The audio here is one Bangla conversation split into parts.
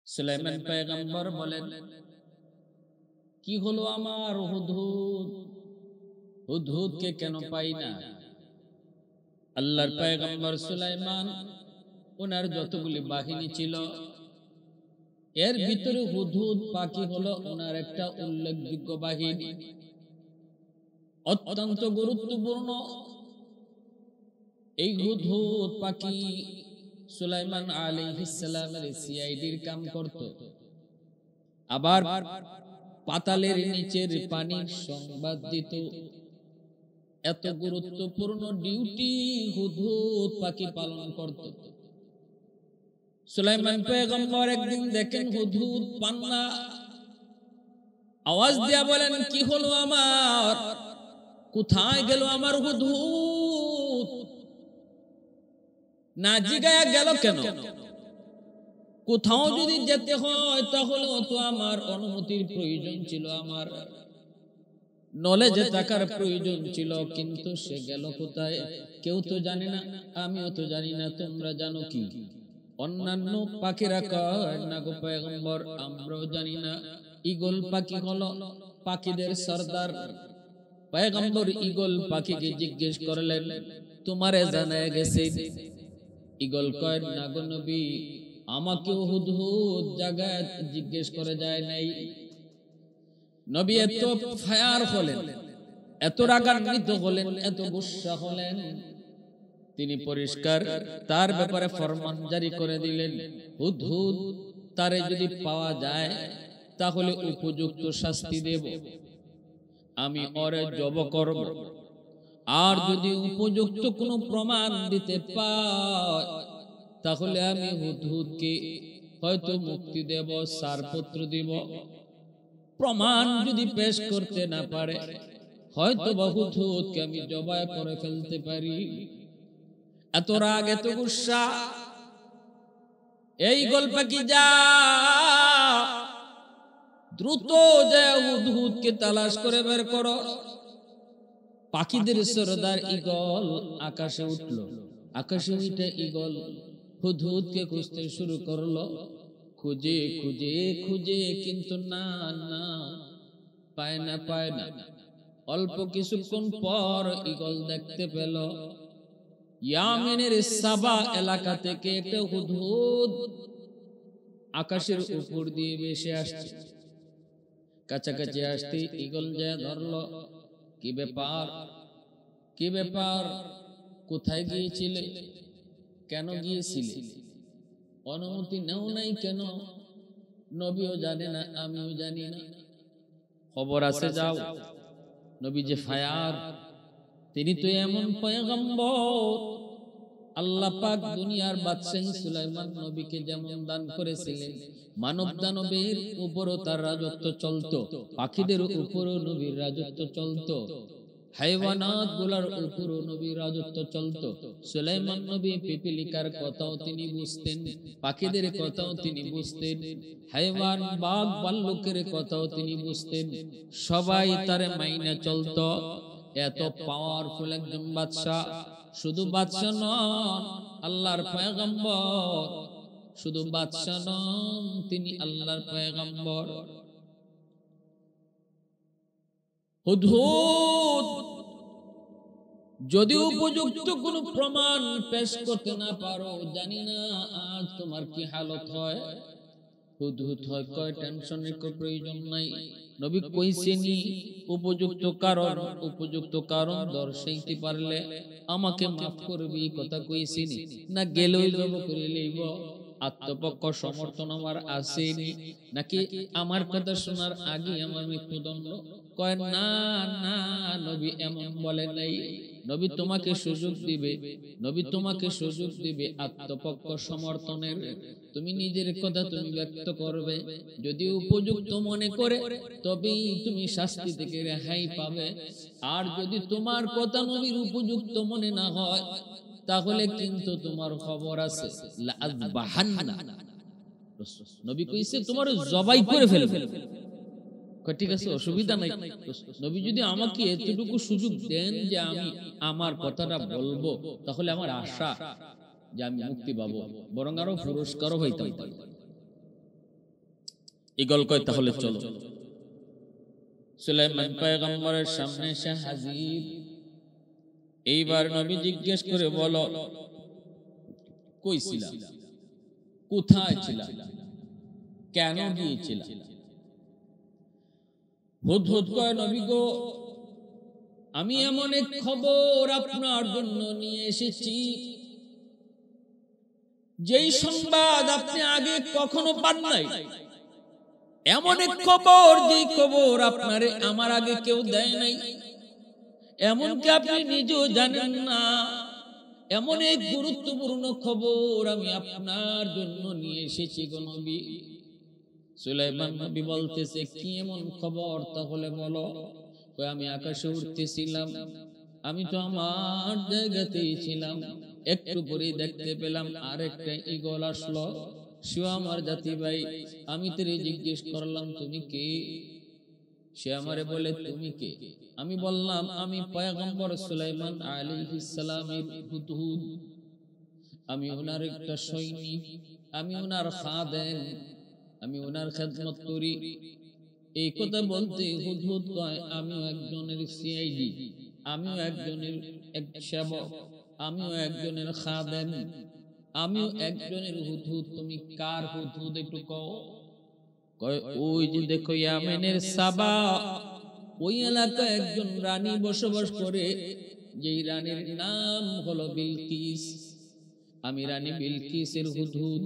সুলাইমান পয়গম্বর বলেন, কি হলো আমার হুদহুদ, হুদহুদকে কেন পাই না? আল্লাহর পয়গম্বর সুলাইমান ওনার যতগুলি বাহিনী ছিল এর ভিতরে হুদহুদ পাখি হলো ওনার একটা উল্লেখযোগ্য বাহিনী, অত্যন্ত গুরুত্বপূর্ণ। এই হুদহুদ পাখি সুলাইমান আলাইহিস সালামের সিআইডির কাম করত, আবার পাতালের নিচের পানির সংবাদ দিত। এত গুরুত্বপূর্ণ ডিউটি হুদহুদ পাখি পালন করত। সুলাইমান পয়গম্বর একদিন দেখেন হুদহুদ পান না, আওয়াজ দিয়া বলেন, কি হলো আমার, কোথায় গেল আমার হুদহুদ? না জিগায়া গেল কেন? কোথাও যদি যেতে হয় তাহলে তো আমার অনুমতির প্রয়োজন ছিল, আমার নলেজে থাকার প্রয়োজন ছিল, কিন্তু সে গেল কোথায়? কেউ তো জানে না, আমিও তো জানি না, তোমরা জানো কি? অন্যান্য পাখিরা কয় না গো পয়গম্বর, আমরাও জানি না। ঈগল পাখি হলো পাখিদের সর্দার। পয়গম্বর ঈগল পাখিকে জিজ্ঞেস করলেন, তোমারে জানায় গেছে? ঈগল কয়, না গো নবী, আমাকেও হুদহুদ জায়গায় জিজ্ঞেস করে যায় নাই। নবী এত ফায়ার হলেন, এত রাগান্বিত হলেন, এত গুসা হলেন, তিনি পরিষ্কার তার ব্যাপারে ফরমান জারি করে দিলেন, হুদহুদ তারে যদি পাওয়া যায় তাহলে উপযুক্ত শাস্তি দেব, আমি ওরে জব করব। আর যদি উপযুক্ত কোনো প্রমাণ দিতে পায় তাহলে আমি হুদহুদকে হয়তো মুক্তি দেব, ছাড়পত্র দিব। প্রমাণ যদি পেশ করতে না পারে হয়তো হুদহুদকে আমি জবাই করে ফেলতে পারি। এত রাগ, এত গুসা। এই গল্প কি, যা দ্রুত যায় হুদহুদকে তালাশ করে বের করো। পাখিদের সরদার ঈগল আকাশে উঠল, আকাশে উঠে ঈগল হুদহুদকে খুঁজতে শুরু করলো। খুঁজে খুঁজে খুঁজে কিন্তু না না, পায় না, পায় না। অল্প কিছুক্ষণ পর ঈগল দেখতে পেল ইয়ামেনের সাবা এলাকা থেকে একটা হুদহুদ আকাশের উপর দিয়ে ভেসে আসছে। কাছাকাছি আসতে ঈগল যা ধরলো, কি ব্যাপার, কি ব্যাপার, কোথায় গিয়েছিলে, কেন গিয়েছিলে, অনুমতি নেও নাই কেন? নবীও জানে না, আমিও জানি না, খবর আছে যাও। নবী যে ফায়ার, তিনি তো এমন পয়গম্বর, আল্লাহ পাক দুনিয়ার বাদশাহ সুলাইমান নবীকে যেমন দান করেছিলেন, মানব দানবের উপরও তার রাজত্ব চলতো, পাখিদের উপরও নবীর রাজত্ব চলতো, হাইওয়ানাত গুলার উপরও নবীর রাজত্ব চলতো। সুলাইমান নবী পিপিলিকার কথাও তিনি বুঝতেন, পাখিদের কথাও তিনি বুঝতেন, হাইওয়ান বাঘ ভাল্লুকের কথাও তিনি বুঝতেন, সবাই তারে মাইনে চলতো। এত পাওয়ারফুল একজন বাদশা, শুধু বাদশা নন, আল্লাহর পয়গম্বর, শুধু বাদশা নন, তিনি আল্লাহর পয়গম্বর। হুদহুদ যদি উপযুক্ত কোনো প্রমাণ পেশ করতে না পারো, জানি না আজ তোমার কি হালত হয়। হুদহুদ হয় কয়, টেনশনের কোনো প্রয়োজন নাই, নবী কইছেনি উপযুক্ত কারণ, উপযুক্ত কারণ দর্শাইতে পারলে আমাকে মাফ করবি, কথা কইছেনি, না গেলেই জব করে লইব। আত্মপক্ষ সমর্থন আমার আসেনি নাকি আমার কথা শোনার আগে আমার মৃত্যুদণ্ড? কয় না না, নবী এমন বলে নাই। নবী তোমাকে সুযোগ দিবে, নবী তোমাকে সুযোগ দিবে আত্মপক্ষ সমর্থনের। তুমি নিজের কথা তুমি ব্যক্ত করবে, যদি উপযুক্ত মনে করে তবেই তুমি শাস্তি থেকে রেহাই পাবে। আর যদি তোমার কথা নবীর উপযুক্ত মনে না হয় তাহলে কিন্তু তোমার খবর আছে, লাযবাহান্না। নবী কইছে তোমার জবাই করে ফেলবে। ঠিক আছে, অসুবিধা নাই। নবী যদি আমাকে এতটুকু সুযোগ দেন যে আমি আমার কথাটা বলবো, তাহলে আমার আশা যে আমি মুক্তি পাবো, বরং আরো পুরস্কারও হইতাম পারি। ঈগল কয় তাহলে চলো। সুলাইমান পয়গম্বরের সামনে এসে হাজির। এইবার নবী জিজ্ঞেস করে বলো কই ছিলা, কোথায় ছিলা, কেন গিয়েছিলা? হুদহুদ কয় নবী গো, আমি এমন এক খবর আপনার জন্য নিয়ে এসেছি যেই সংবাদ আপনি আগে কখনো পান নাই। এমন এক খবর যেই খবর আপনারে আমার আগে কেউ দেয় নাই, এমনকি আপনি নিজেও জানেন না। এমন এক গুরুত্বপূর্ণ খবর আমি আপনার জন্য নিয়ে এসেছি গো নবী। সুলাইমান নবী বলতেছে কি এমন খবর তাহলে বলো। আমি আকাশে উঠতেছিলাম, আমি তো আমার জায়গাতেই ছিলাম, একটু পরে দেখতে পেলাম আরেকটা ঈগল আসলো, সে আমার জাতি ভাই। আমি তোরে জিজ্ঞেস করলাম তুমি কে? সে আমারে বলে তুমি কে? আমি বললাম আমি পয়গম্বর সুলাইমান আলাইহিস সালামের হুদহুদ, আমি ওনার একটা সৈনিক, আমি ওনার খাদেম, আমি ওনার খেদমত করি। এই কথা বলতে হুদহুদ কয় আমিও একজনের সিআইডি, আমিও একজনের এক সেবক, আমিও একজনের খাদেম, আমিও একজনের হুদহুদ। তুমি কার হুদহুদ একটু কও। কয় ওই যে দেখো ইয়ামেনের সাবা, ওই এলাকায় একজন রানী বসবাস করে, যেই রানীর নাম হলো বিলকিস। আমি রানী বিলকিসের হুদহুদ,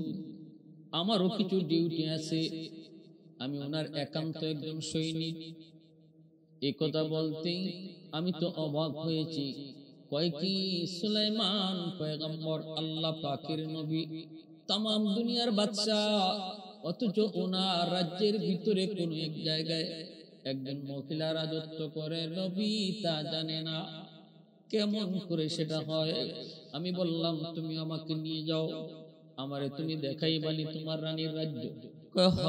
আমারও কিছু ডিউটি আছে, আমি ওনার একান্ত একজন সৈনিক। এই কথা বলতেই আমি তো অবাক হয়েছি। কয় কি সুলাইমান পয়গম্বর আল্লাহ পাকের নবী, তামাম দুনিয়ার বাদশা, অথচ ওনার রাজ্যের ভিতরে কোন এক জায়গায় একজন মহিলা রাজত্ব করে, নবী তা জানে না। কেমন করে সেটা হয়? আমি বললাম তুমি আমাকে নিয়ে যাও, আমারে তুমি দেখাইবানি তোমার রানীর রাজ্য। কয় হ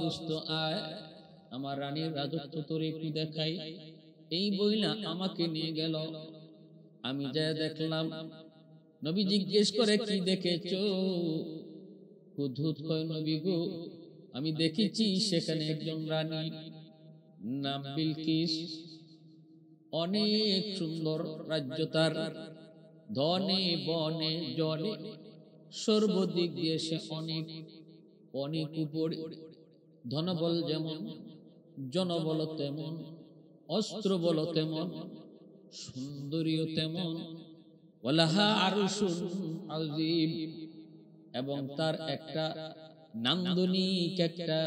দোস্ত আয়, আমার রানীর রাজত্ব তোরে একটু দেখাই। এই বইলা আমাকে নিয়ে গেল। আমি যা দেখলাম, নবী জিজ্ঞেস করে কি দেখেছো? হুদহুদ কয় নবী গো, আমি দেখেছি সেখানে একজন রানী, নাম বিলকিস, অনেক সুন্দর রাজ্য তার, ধনে বনে জনে সর্বদিক দিয়ে সে অনেক অনেক উপরে। ধনবল যেমন, জনবল তেমন, অস্ত্র বল তেমন, সুন্দরীও তেমন। ওয়ালাহা আরশুন আযীম, এবং তার একটা নান্দনিক একটা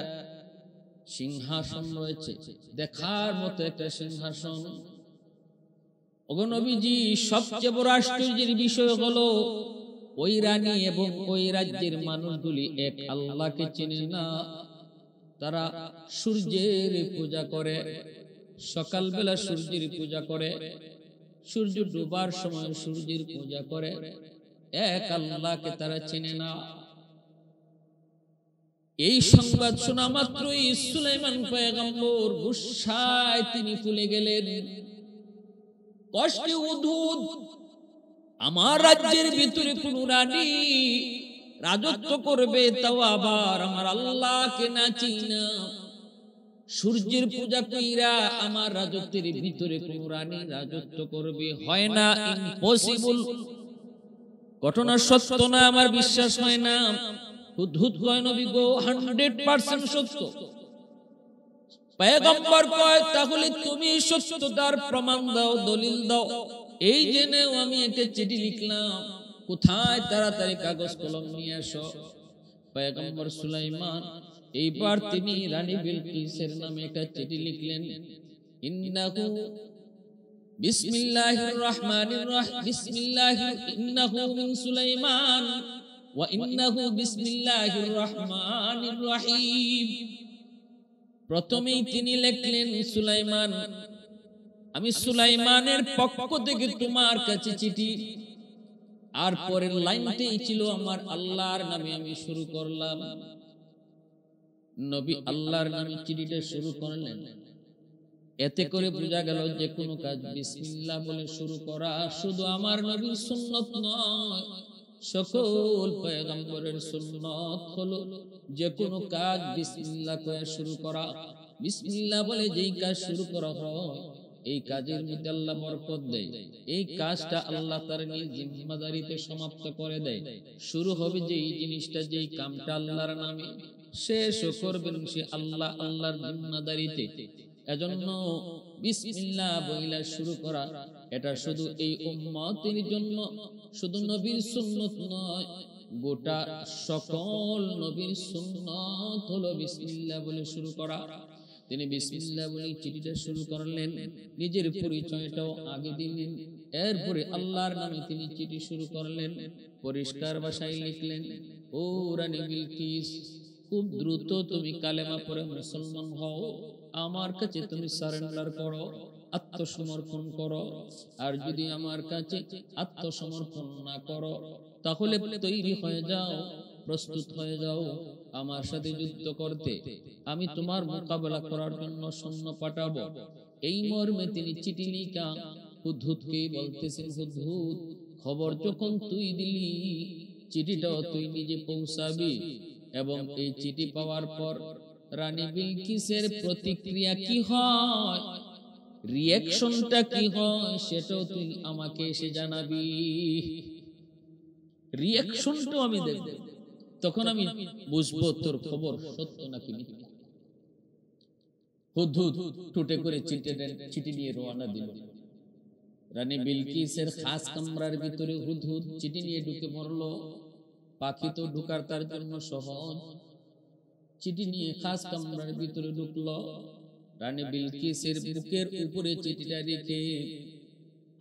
সিংহাসন রয়েছে, দেখার মতো একটা সিংহাসন। ওগো নবীজি, সবচেয়ে বড় আশ্চর্যের বিষয় হলো ওই রানী এবং ওই রাজ্যের মানুষগুলি এক আল্লাহকে চেনে না। তারা সূর্যের পূজা করে, সকালবেলা সূর্যের পূজা করে, সূর্য ডুবার সময় সূর্যের পূজা করে, এক আল্লাহকে তারা চেনে না। এই সংবাদ শোনা মাত্রই সুলাইমান পয়গম্বর গুসায় তিনি ফুলে গেলেন। কষ্টে উদ্ভুত, আমার রাজ্যের ভিতরে কোন রানী রাজত্ব করবে, তাও আবার আমার আল্লাহকে না চিনা, সূর্যের পূজা কইরা আমার রাজত্বের ভিতরে কোন রানী রাজত্ব করবে? হয় না, ইম্পসিবল। ঘটনা সত্য না, আমার বিশ্বাস হয় না। হুদহুদ কয় নবী গো 100% সত্য। পয়গম্বর কয় তাহলে তুমি সত্যতার প্রমাণ দাও, দলিল দাও। এই জেনেও আমি একটা চিঠি লিখলাম, কোথায়? তাড়াতাড়ি কাগজ কলম নিয়ে আসো। পয়গম্বর সুলাইমান এইবার তিনি রানী বিলকিসের নামে একটা চিঠি লিখলেন। ইন্নাহু বিসমিল্লাহির রহমানির রহিম, ইন্নাহু মিন সুলাইমান ওয়া ইন্নাহু বিসমিল্লাহির রহমানির রহিম। প্রথমেই তিনি লিখলেন সুলাইমান, আমি সুলাইমানের পক্ষ থেকে তোমার কাছে চিঠি। আর পরের লাইনটাই ছিল আমার আল্লাহর নামে আমি শুরু করলাম। নবী আল্লাহর নামে চিঠিটা শুরু করলেন। এতে করে বোঝা গেল যে কোনো কাজ বিসমিল্লাহ বলে শুরু করা শুধু আমার নবীর সুন্নত নয়, সকল পয়গম্বরের সুন্নাত হলো যে কোনো কাজ বিসমিল্লাহ করে শুরু করা। বিসমিল্লাহ বলে যেই কাজ শুরু করা হয় এই কাজের মধ্যে আল্লাহ বরকত দেয়, এই কাজটা আল্লাহ তার নিজ জিম্মাদারিতে সমাপ্ত করে দেয়। শুরু হবে যেই জিনিসটা, যেই কামটা আল্লাহর নামে, শেষও করবেন সে আল্লাহ আল্লাহর জিম্মাদারিতে। এজন্য বিসমিল্লাহ বইলা শুরু করা এটা শুধু এই উম্মতের জন্য, শুধু নবীর সুন্নত নয়, গোটা সকল নবীর সুন্নত হলো বিসমিল্লাহ বলে শুরু করা। তিনি বিসমিল্লাহ বলে চিঠিটা শুরু করলেন, নিজের পরিচয়টাও আগে দিলেন, এরপরে আল্লাহর নামে তিনি চিঠি শুরু করলেন। পরিষ্কার ভাষায় লিখলেন, ও রানী বিলকিস, খুব দ্রুত তুমি কালেমা পড়ে মুসলমান হও, আমার কাছে তুমি সারেন্ডার করো, আত্মসমর্পণ করো। আর যদি আমার কাছে আত্মসমর্পণ না করো তাহলে তৈরি হয়ে যাও, প্রস্তুত হয়ে যাও আমার সাথে যুদ্ধ করতে, আমি তোমার মোকাবেলা করার জন্য সৈন্য পাঠাবো। এই মর্মে তিনি চিঠি লিখা হুদহুদকে বলতেছেন, হুদহুদ, খবর যখন তুই দিলি চিঠিটাও তুই নিজে পৌঁছাবি, এবং এই চিঠি পাওয়ার পর রানী বিলকিসের প্রতিক্রিয়া কি হয়, রিঅ্যাকশনটা কি হয়, সেটাও তুই আমাকে এসে জানাবি। রিঅ্যাকশনটাও আমি দেখব, তখন আমি বুঝবো তোর খবর সত্য নাকি মিথ্যা। হুদহুদ টুটে করে চিঠি নিয়ে রওনা দিল। রানী বিলকিসের খাস কামরার ভিতরে হুদহুদ চিঠি নিয়ে ঢুকে পড়লো। পাখি তো ঢুকার তার জন্য সহজ, চিঠি নিয়ে খাস কামরার ভিতরে ঢুকলো। রানী বিলকিসের বুকের উপরে চিঠিটা রেখে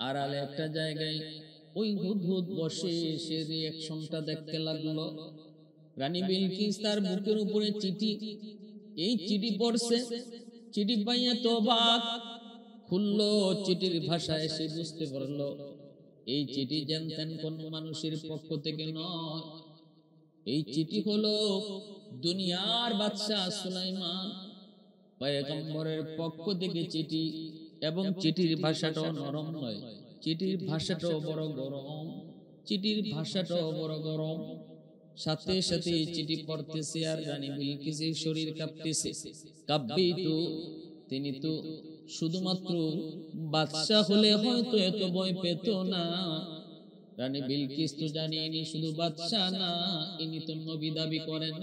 আড়ালে একটা জায়গায় ওই হুদহুদ বসে সে রিঅ্যাকশনটা দেখতে লাগলো। রানী বিলকিস তার বুকের উপরে চিঠি, এই চিঠি পড়ছে, চিঠি পাইয়া তো অবাক, খুললো, চিঠির ভাষায় সে বুঝতে পারলো এই চিঠি জানতেন কোন মানুষের পক্ষ থেকে নয়, এই চিঠি হলো দুনিয়ার বাদশাহ সুলাইমান পয়গম্বরের পক্ষ থেকে চিঠি। এবং চিঠির ভাষাটাও নরম নয়, চিঠির ভাষাটাও বড় গরম, চিঠির ভাষাটাও বড় গরম। সাথে সাথে চিঠি পড়তেছে আর রানী বিলকিসের শরীর কাঁপতেছে। কাঁপবেই তো, তিনি তো শুধুমাত্র বাদশা হলে হয়তো এত ভয় পেত না। রানী বিলকিস তো জানেনি শুধু বাদশা না, ইনি তো নবী দাবি করেন।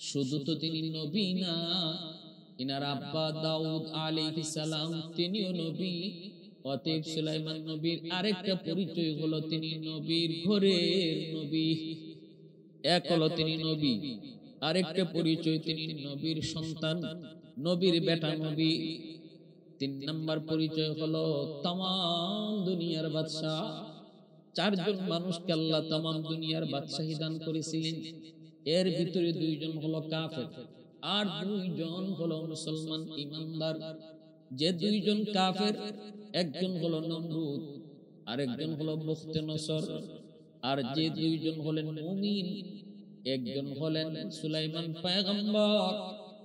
শুধু তো তিনি নবী না, ইনার আব্বা দাউদ আলাইহিস সালাম তিনিও নবী। অতএব সুলাইমান নবীর আরেকটা পরিচয় হলো তিনি নবীর ঘরের নবী। এক হলো তিনি নবী, আরেকটা পরিচয় তিনি নবীর সন্তান, নবীর বেটা নবী। 3 নাম্বার পরিচয় হলো তামাম দুনিয়ার বাদশাহ। 4 জন মানুষকে আল্লাহ তামাম দুনিয়ার বাদশাহী দান করেছিলেন, এর ভিতরে 2 জন হলো কাফের আর 2 জন হলো মুসলমান ঈমানদার। যে 2 জন কাফের, একজন হলো নমরুদ, আরেকজন হলো বুখতে-নসর। আর যে 2 জন হলেন মুমিন, একজন হলেন সুলাইমান পয়গম্বর,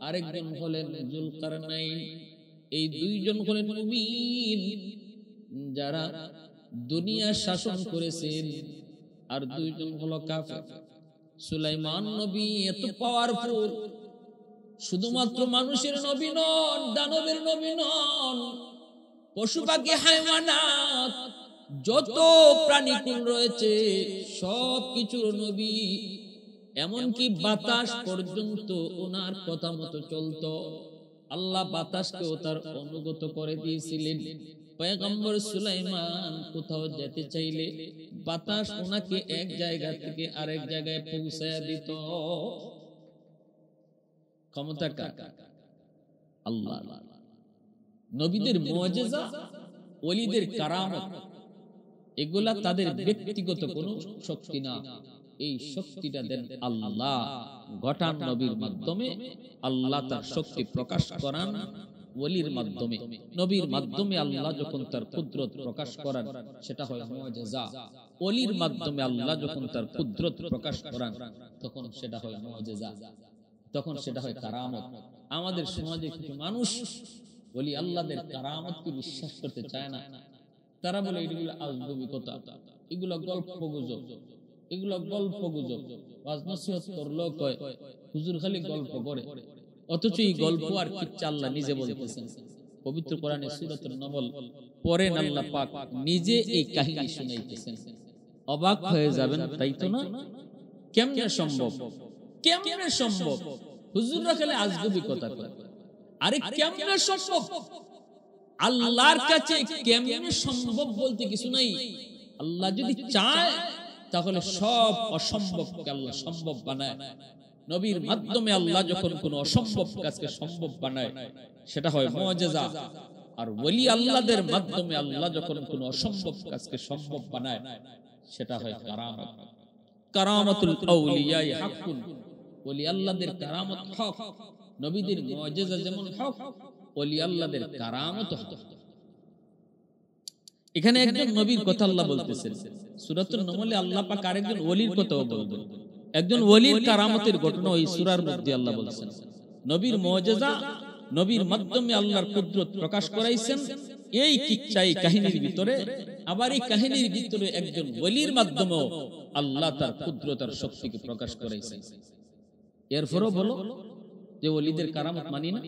আরেকজন হলেন যুলকারনাইন। এই 2 জন হলেন মুমিন যারা দুনিয়া শাসন করেছেন, আর 2 জন হলো কাফের। সুলাইমান নবী এত পাওয়ারফুল, শুধুমাত্র মানুষের নবী নন, দানবের নবী নন, পশু পাখি হায়ওয়ানাত যত প্রাণীকুল রয়েছে সব কিছুর নবী। এমনকি বাতাস পর্যন্ত ওনার কথা মতো চলতো। আল্লাহ বাতাসকেও তার অনুগত করে দিয়েছিলেন। পয়গম্বর সুলাইমান কোথাও যেতে চাইলে বাতাস ওনাকে এক জায়গা থেকে আরেক জায়গায় পৌঁছায়া দিত। ক্ষমতা কার? আল্লাহ। নবীদের মুআজিজা, ওলিদের কারামত, এগুলা তাদের ব্যক্তিগত কোনো শক্তি না, এই শক্তিটা দেন আল্লাহ। ঘটান নবীর মাধ্যমে আল্লাহ তার শক্তি প্রকাশ করান ওলির মাধ্যমে। নবীর মাধ্যমে আল্লাহ যখন তার কুদরত প্রকাশ করান সেটা হয় মুআজিজা। ওলির মাধ্যমে আল্লাহ যখন তার কুদরত প্রকাশ করান তখন সেটা হয় মুআজিজা, তখন সেটা হয় কারামত। আমাদের সমাজে কিছু মানুষ ওলি আল্লাহদের কারামতকে বিশ্বাস করতে চায় না। তারা বলে এগুলো আজগুবি কথা, এগুলো গল্প গুজব, এগুলো গল্প গুজব, ওয়াজ নসিহত করলেও কয় হুজুর খালি গল্প করে, অথচ এই গল্প আর কিচ্ছা আল্লাহ নিজে বলতেছেন পবিত্র কোরআনে সূরাতুন নমল পড়েন, আল্লাহ পাক নিজে এই কাহিনী শুনাইতেছেন। অবাক হয়ে যাবেন, তাই তো না? কেমনে সম্ভব, কেমনে সম্ভব? হুজুররা খালি আজগুবি কথা কয়। আরে কেমনে সম্ভব? আল্লাহর কাছে কেমনে সম্ভব বলতে কিছু নাই। আল্লাহ যদি চায় তাহলে সব অসম্ভবকে আল্লাহ সম্ভব বানায়। নবীর মাধ্যমে আল্লাহ যখন কোন অসম্ভব কাজকে সম্ভব বানায় সেটা হয় মুআজিজা, আর ওলি আল্লাহদের মাধ্যমে আল্লাহ যখন কোন অসম্ভব কাজকে সম্ভব বানায় সেটা হয় কারামত। কারামাতুল আউলিয়া হাক্কুন, ওলি আল্লাহদের কারামত হক। নবীদের মুআজিজা যেমন হক, ওলি আল্লাহদের কারামত হক। এখানে একজন নবীর কথা আল্লাহ বলতেছেন, সূরাতুন নমলে আল্লাহ পাক আরেকজন ওলির কথাও বলবেন। একজন ওলির কারামতের ঘটনা ওই সূরার মধ্যে আল্লাহ বলছেন। নবীর মুআজিজা, নবীর মাধ্যমে আল্লাহর কুদরত প্রকাশ করাইছেন এই কিচ্ছা, এই কাহিনীর ভিতরে। আবার এই কাহিনীর ভিতরে একজন ওলির মাধ্যমেও আল্লাহ তার কুদরত আর শক্তিকে প্রকাশ করাইছেন। এরপরও বলো যে ওলিদের কারামত মানি না?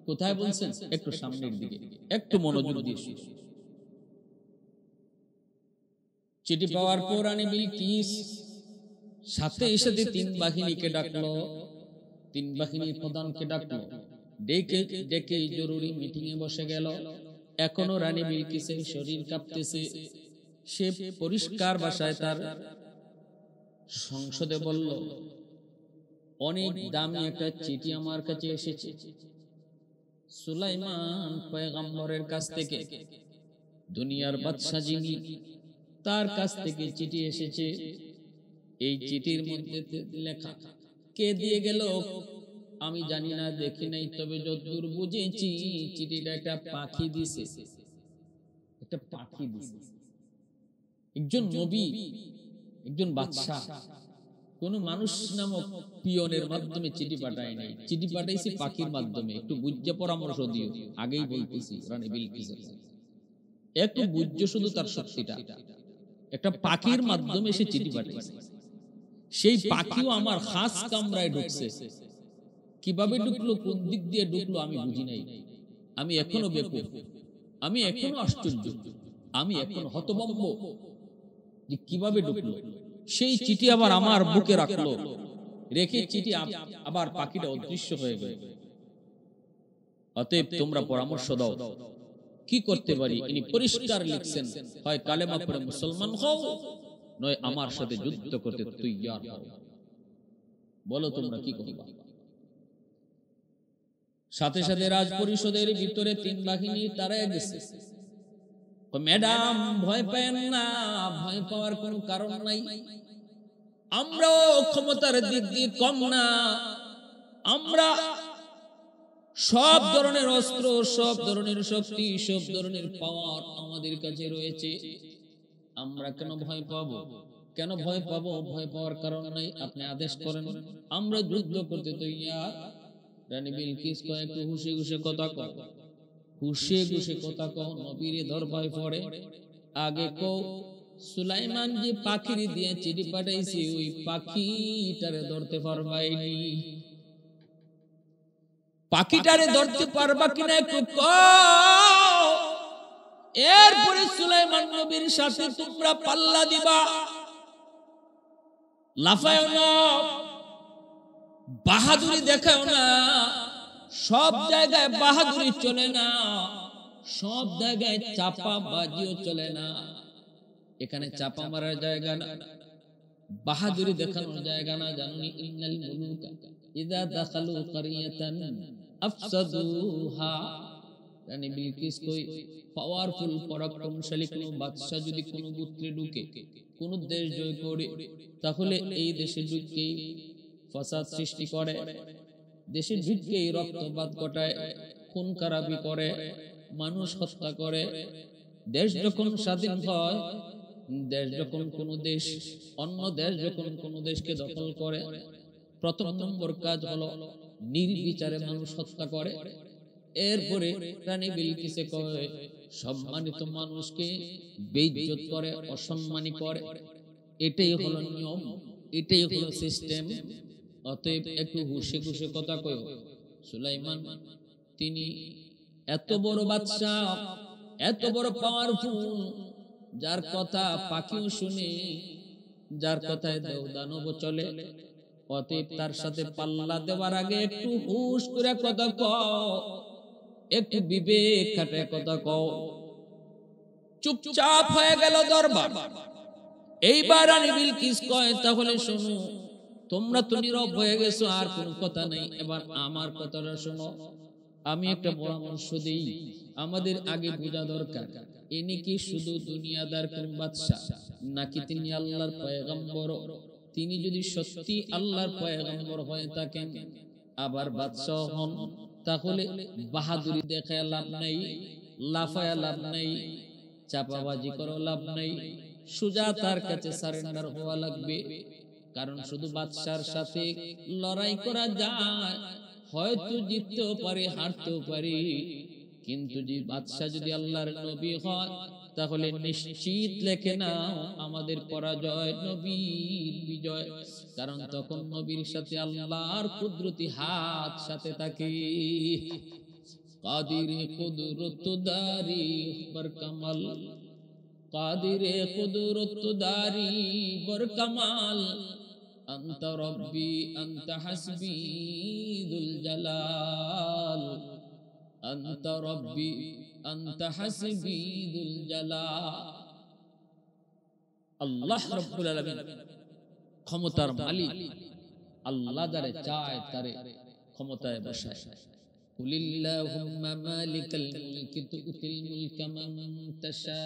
কোথায় বলছেন? একটু সামনের দিকে, একটু মনোযোগ দিয়ে শুনুন। চিঠি পাওয়ার পর রানী বিলকিস সাথে সাথে তিন বাহিনীকে ডাকলো, তিন বাহিনীর প্রধানকে ডাকলো, ডেকে ডেকে জরুরি মিটিং এ বসে গেল। এখনো রানী বিলকিসের শরীর কাঁপতেছে। সে পরিষ্কার ভাষায় তার সংসদে বলল, অনেক দামি একটা চিঠি আমার কাছে এসেছে সুলাইমান পয়গম্বরের কাছ থেকে, দুনিয়ার বাদশা যিনি তার কাছ থেকে চিঠি এসেছে। এই চিঠির মধ্যে লেখা, কে দিয়ে গেল আমি জানি না, দেখি নাই, তবে যতদূর বুঝেছি চিঠিটা একটা পাখি দিছে, একটা পাখি দিছে। একজন নবী, একজন বাদশা কোন মানুষ নামক পিয়নের মাধ্যমে চিঠি পাঠায় নাই, চিঠি পাঠাইছে পাখির মাধ্যমে। একটু বুঝে পরামর্শ দিও, আগেই বলতেছি রানী বিলকিসের একটু বুঝছো শুধু তার শক্তিটা। একটা পাখির মাধ্যমে সে চিঠি পাঠাইছে, সেই পাখিও আমার খাস কামরায় ঢুকছে। কিভাবে ঢুকলো, কোন দিক দিয়ে ঢুকলো আমি বুঝি নাই। আমি এখনো বেকুব, আমি এখনো আশ্চর্য, আমি এখনো হতভম্ব যে কিভাবে ঢুকলো। সেই চিঠি আবার আমার বুকে রাখলো, রেখে চিঠি আবার পাখিটা অদৃশ্য হয়ে গেল। অতএব তোমরা পরামর্শ দাও কি করতে পারি। ইনি পরিষ্কার লিখছেন, হয় কালেমা পড়ে মুসলমান হও, নয় আমার সাথে যুদ্ধ করতে তৈয়ার হও। বলো তোমরা কি করবা। সাথে সাথে রাজ পরিষদের ভিতরে তিন বাহিনী তারাই গেছে। ম্যাডাম ভয় পেন না, ভয় পাওয়ার কোনো কারণ নাই। আমরাও ক্ষমতার দিক দিয়ে কম না, আমরা সব ধরনের অস্ত্র, সব ধরনের শক্তি, সব ধরনের পাওয়ার আমাদের কাছে রয়েছে। আমরা কেন ভয় পাবো? কেন ভয় পাবো? ভয় পাওয়ার কারণ নাই, আপনি আদেশ করেন, আমরা যুদ্ধ করতে তৈয়ার। রানী বিলকিস কয়, একটু হুশে হুশে কথা কও, হুশে হুশে কথা কও, নবীরে দরবারে পড়ে। আগে কও সুলাইমান যে পাখির দিয়ে চিঠি পাঠাইছে ওই পাখিটারে ধরতে পারবাইনি, পাখিটারে ধরতে পারবা কিনা একটু কও। এরপরে সুলাইমান নবীর সাথে তোমরা পাল্লা দিবা। লাফায়ও না, বাহাদুরি দেখাও না। সব জায়গায় বাহাদুরি চলে না, সব জায়গায় চাপা বাজিও চলে না। এখানে চাপা মারার জায়গা না, বাহাদুরি দেখানোর জায়গা না। জানুনি ইন্নাল মুলুকা ইযা দাখালু কারিয়াতান আফসাদুহা। রানী বিলকিস কই, পাওয়ারফুল পরাক্রমশালী কোন বাদশা যদি কোন গোত্রে ঢুকে, কোন দেশ জয় করে, তাহলে এই দেশে ঢুকে ফাসাদ সৃষ্টি করে, দেশে ঢুকে রক্তপাত ঘটায়, খুন খারাপি করে, মানুষ হত্যা করে। দেশ যখন স্বাধীন হয়, দেশ যখন কোন দেশ, অন্য দেশ যখন কোন দেশকে দখল করে, প্রথম নম্বর কাজ হলো নির্বিচারে মানুষ হত্যা করে। এরপরে রানী বিলকিসে কয়, সম্মানিত মানুষকে বেইজ্জত করে, অসম্মানী করে। এটাই হলো নিয়ম, এটাই হলো সিস্টেম। অতএব একটু হুশে খুশে কথা কয়। সুলাইমান তিনি এত বড় বাদশাহ, এত বড় পাওয়ারফুল, যার কথা পাখিও শুনে, যার কথায় দানব চলে। অতএব তার সাথে পাল্লা দেওয়ার আগে একটু হুশ করে কথা কও, একটু বিবেক খাটায় কথা কও। চুপচাপ হয়ে গেল দরবার। এইবার রানী বিলকিস কয়, তাহলে শোনো, তোমরা তো নীরব হয়ে গেছো, আর কোনো কথা নেই, এবার আমার কথাটা শোনো। আমি একটা পরামর্শ দেই, আমাদের আগে বোঝা দরকার ইনি কি শুধু দুনিয়াদার কোন বাদশা, নাকি তিনি আল্লাহর পয়গম্বর। তিনি যদি সত্যি আল্লাহর পয়গম্বর হয়ে থাকেন, আবার বাদশা হন, তাহলে বাহাদুরি দেখায় লাভ নাই, লাফায় লাভ নাই, চাপাবাজি করে লাভ নাই, সোজা তার কাছে সারেন্ডার হওয়া লাগবে। কারণ শুধু বাদশার সাথে লড়াই করা যায়, হয়তো জিততেও পারে, হারতেও পারে, কিন্তু যে বাদশা যদি আল্লাহর নবী হয়, তাহলে নিশ্চিত লেখে নাও আমাদের পরাজয়, নবীর বিজয়। কারণ তখন নবীর সাথে আল্লাহর কুদরতি হাত সাথে থাকে। কাদিরে কুদরত দারি বর কামাল, কাদিরে কুদরত দারি বর কামাল, আনতা রব্বি আনতা হাসবি যুল জালাল, আনতা রব্বি আনতা হাসবি যুল জালাল। আল্লাহ রাব্বুল আলামিন ক্ষমতার মালিক। আল্লাহ যারে চায় তারে ক্ষমতায় বসায়। কুলিল্লাহুম্মা মালিকাল মুলকি তুতিল মুলকা মান তাশা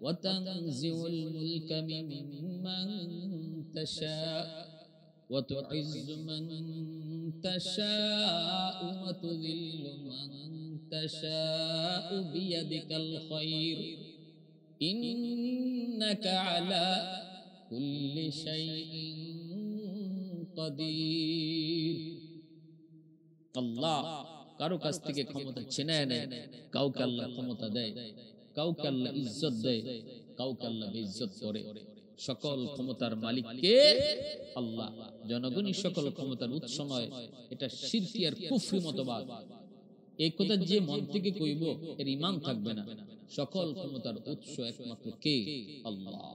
ওয়া তানজিউল মুলকা মিম্মান তাশা ওয়া তুইজ্জু মান তাশা ওয়া তুযিল্লু মান তাশা বিয়াদিকাল খায়র ইন্নাকা আলা কুল্লি শাইইন কাদির। আল্লাহ কারো কাছ থেকে ক্ষমতা ছিনায় নেয়, কাউকে আল্লাহ ক্ষমতা দেয়, কাউকে আল্লাহ ইজ্জত দেয়, কাউকে আল্লাহ বেইজ্জত করে। সকল ক্ষমতার মালিক কে? আল্লাহ। জনগণই সকল ক্ষমতার উৎস নয়, এটা শিরকি আর কুফরি মতবাদ। এই কথা যে মন থেকে কইব এর ঈমান থাকবে না। সকল ক্ষমতার উৎস একমাত্র কে? আল্লাহ।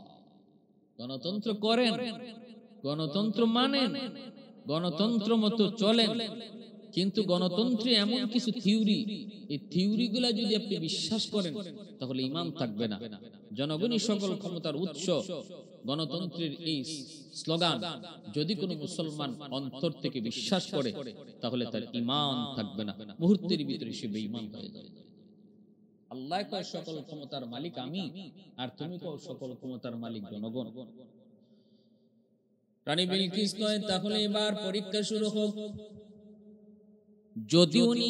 গণতন্ত্র করেন, গণতন্ত্র মানেন, গণতন্ত্র মতো চলেন, কিন্তু গণতন্ত্রে এমন কিছু থিওরি, এই থিওরি গুলা যদি আপনি বিশ্বাস করেন তাহলে ঈমান থাকবে না। জনগণই সকল ক্ষমতার উৎস, গণতন্ত্রের এই স্লোগান যদি কোনো মুসলমান অন্তর থেকে বিশ্বাস করে তাহলে তার ঈমান থাকবে না, মুহূর্তের ভিতরে সে বেঈমান হয়ে যাবে। আল্লাহ কয় সকল ক্ষমতার মালিক আমি, আর তুমি কও সকল ক্ষমতার মালিক জনগণ। রানী বিলকিস কয়, তাহলে এবার পরীক্ষা শুরু হোক। যদি উনি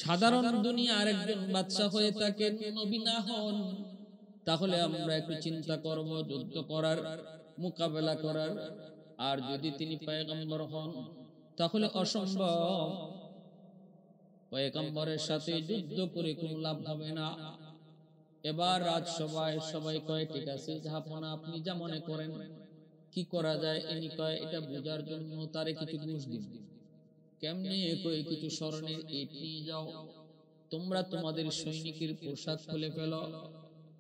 সাধারণ দুনিয়ার একজন বাদশা হয়ে থাকেন, নবী না হন, তাহলে আমরা একটু চিন্তা করব যুদ্ধ করার, মোকাবেলা করার। আর যদি তিনি পয়গম্বর হন তাহলে অসম্ভব, পয়গম্বরের সাথে যুদ্ধ করে কোনো লাভ হবে না। এবার রাজসভায় সবাই কয়, ঠিক আছে জাহাপনা, আপনি যা মনে করেন, কি করা যায়? ইনি কয়, এটা বোঝার জন্য তারে কিছু ঘুষ দিন। কেমনে? কই কিছু স্মরণের ইট নিয়ে যাও, তোমরা তোমাদের সৈনিকের পোশাক খুলে ফেলো।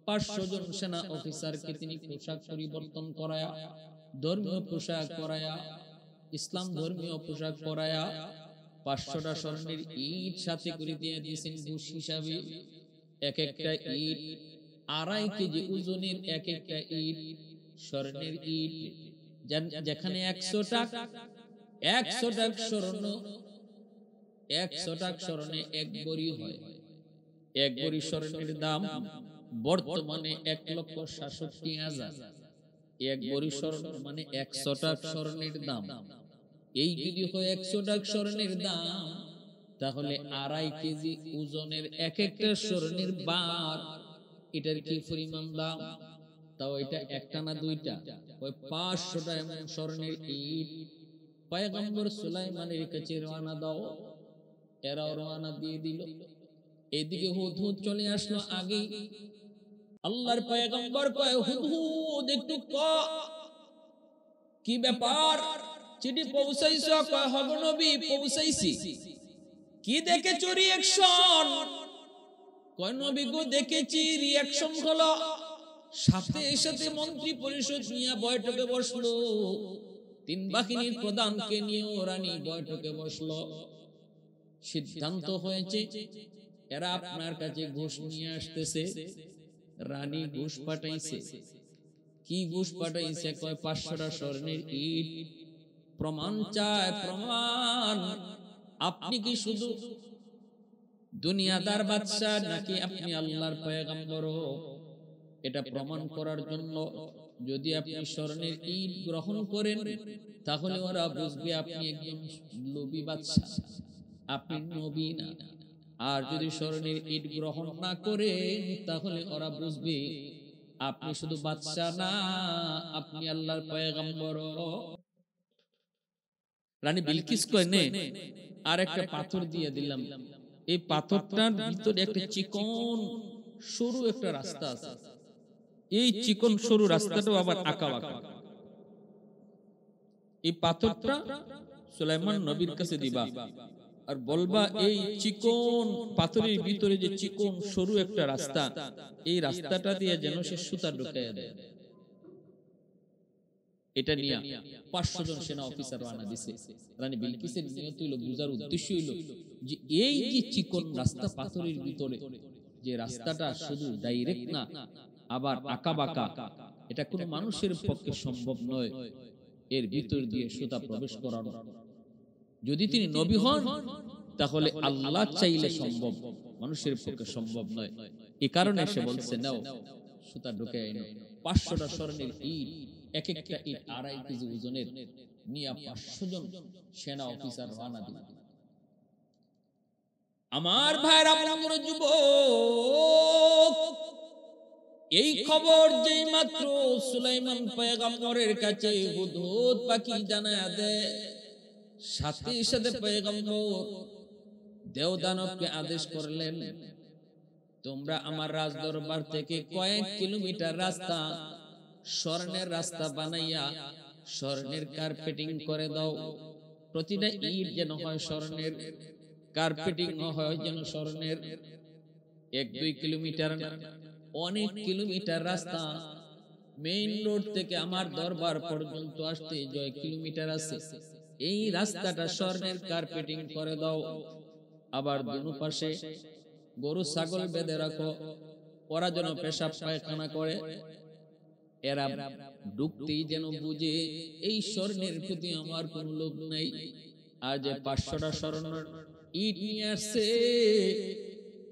500 জন সেনা অফিসারকে তিনি পোশাক পরিবর্তন করায়া, ধর্মীয় পোশাক পরায়া, ইসলাম ধর্মীয় পোশাক পরায়া 500টা স্বর্ণের ইট সাথে করে দিয়ে দিয়েছেন ঘুষ হিসাবে। এক একটা ইট 2.5 কেজি ওজনের, এক একটা ইট স্বর্ণের ইট। যেখানে 100 টাকা, 100 টাকা স্বর্ণ, 100 টাকা স্বর্ণে 1 বড়ি হয়। 1 বড়ি স্বর্ণের দাম বর্তমানে 1,67,000। 1 বড়ি স্বর্ণ মানে 100 টাকা স্বর্ণের দাম। এই যদি হয় 100 টাকা স্বর্ণের দাম, তাহলে 2.5 কেজি ওজনের এক একটা স্বর্ণের বার, এটার কি পরিমাণ দাম? তাও এটা একটা না দুইটা, ওই 500টা এমন স্বর্ণের ইট পয়গম্বর সুলাইমানের কাছে রওনা দাও। এরা রওনা দিয়ে দিল। এদিকে হুদহুদ চলে আসলো আগেই। আল্লাহর পয়গম্বর কয় হুদহুদ একটু কি ব্যাপার, চিঠি পৌঁছাইছো? কয় হব নবী পৌঁছাইছি। কি দেখেছো রিঅ্যাকশন? কয় নবী গো দেখেছি রিঅ্যাকশন হলো সাথে সাথে মন্ত্রী পরিষদ নিয়ে বৈঠকে বসলো, তিন বাহিনীর প্রধানকে নিয়ে রানী বৈঠকে বসলো। সিদ্ধান্ত হয়েছে এরা আপনার কাছে ঘুষ নিয়ে আসতেছে। রানী ঘুষ পাঠাইছে। কি ঘুষ পাঠাইছে? কয় 500টা স্বর্ণের ইট। প্রমাণ চায়, প্রমাণ। আপনি কি শুধু দুনিয়াদার বাদশা নাকি আপনি আল্লাহর পয়গম্বর? এটা প্রমাণ করার জন্য যদি আপনি স্বর্ণের ইট গ্রহণ করেন তাহলে ওরা বুঝবে আপনি একজন লোভী বাদশা, আপনি নবী না। আর যদি স্বর্ণের ইট গ্রহণ না করে তাহলে ওরা বুঝবে আপনি শুধু বাদশা না, আপনি আল্লাহর পয়গম্বর। রানী বিলকিস কয় নে আর একটা পাথর দিয়ে দিলাম। এই পাথরটার ভিতরে একটা চিকন সরু একটা রাস্তা আছে। এই চিকন সরু রাস্তাটাও আবার আঁকা বাঁকা। এই পাথরটা সুলাইমান নবীর কাছে দিবা আর বলবা এই চিকন পাথরের ভিতরে যে চিকন সরু একটা রাস্তা, এই রাস্তাটা দিয়ে যেন সে সুতা ঢুকাইয়া দেয়। এটা নিয়ে 500 জন সেনা অফিসার রানা দিছে। রানী বিলকিসের নিয়ত হইল, বুঝার উদ্দেশ্য হইল যে এই যে চিকন রাস্তা পাথরের ভিতরে, যে রাস্তাটা শুধু ডাইরেক্ট না আবার আঁকা বাঁকা, এটা কোনো মানুষের পক্ষে সম্ভব নয় এর ভিতর দিয়ে সুতা প্রবেশ করানো। যদি তিনি নবী হন তাহলে আল্লাহ চাইলে সম্ভব, মানুষের পক্ষে সম্ভব নয়। এই কারণে সে বলছে নাও সুতা ঢুকে আইনো। 500টা স্বর্ণের ইট, এক একটা ইট 2.5 কেজি ওজনের, নিয়ে 500 জন সেনা অফিসার রওনা দিল। আমার ভাইরা, আমার যুবক, এই খবর যেই মাত্র সুলাইমান পয়গম্বরের কাছে হুদহুদ পাখি জানায়া দেয়, সাথে সাথে পয়গম্বর দেওদানবকে আদেশ করলেন, তোমরা আমার রাজদরবার থেকে কয়েক কিলোমিটার রাস্তা স্বর্ণের রাস্তা বানাইয়া স্বর্ণের কার্পেটিং করে দাও। প্রতিটা ইট যেন হয় স্বর্ণের, কার্পেটিং হয় যেন স্বর্ণের। 1-2 কিলোমিটার না, অনেক কিলোমিটার রাস্তা। মেইন রোড থেকে আমার দরবার পর্যন্ত আসতে 6 কিলোমিটার আছে। এই রাস্তাটা স্বর্ণের কার্পেটিং করে দাও। আবার দুনো পাশে গরু ছাগল বেঁধে রাখো, ওরা যেন পেশাব পায়খানা করে। এরা ঢুকতেই যেন বুঝে এই স্বর্ণের প্রতি আমার কোন লোভ নাই। আর যে 500টা স্বর্ণের ইট নিয়ে আসছে,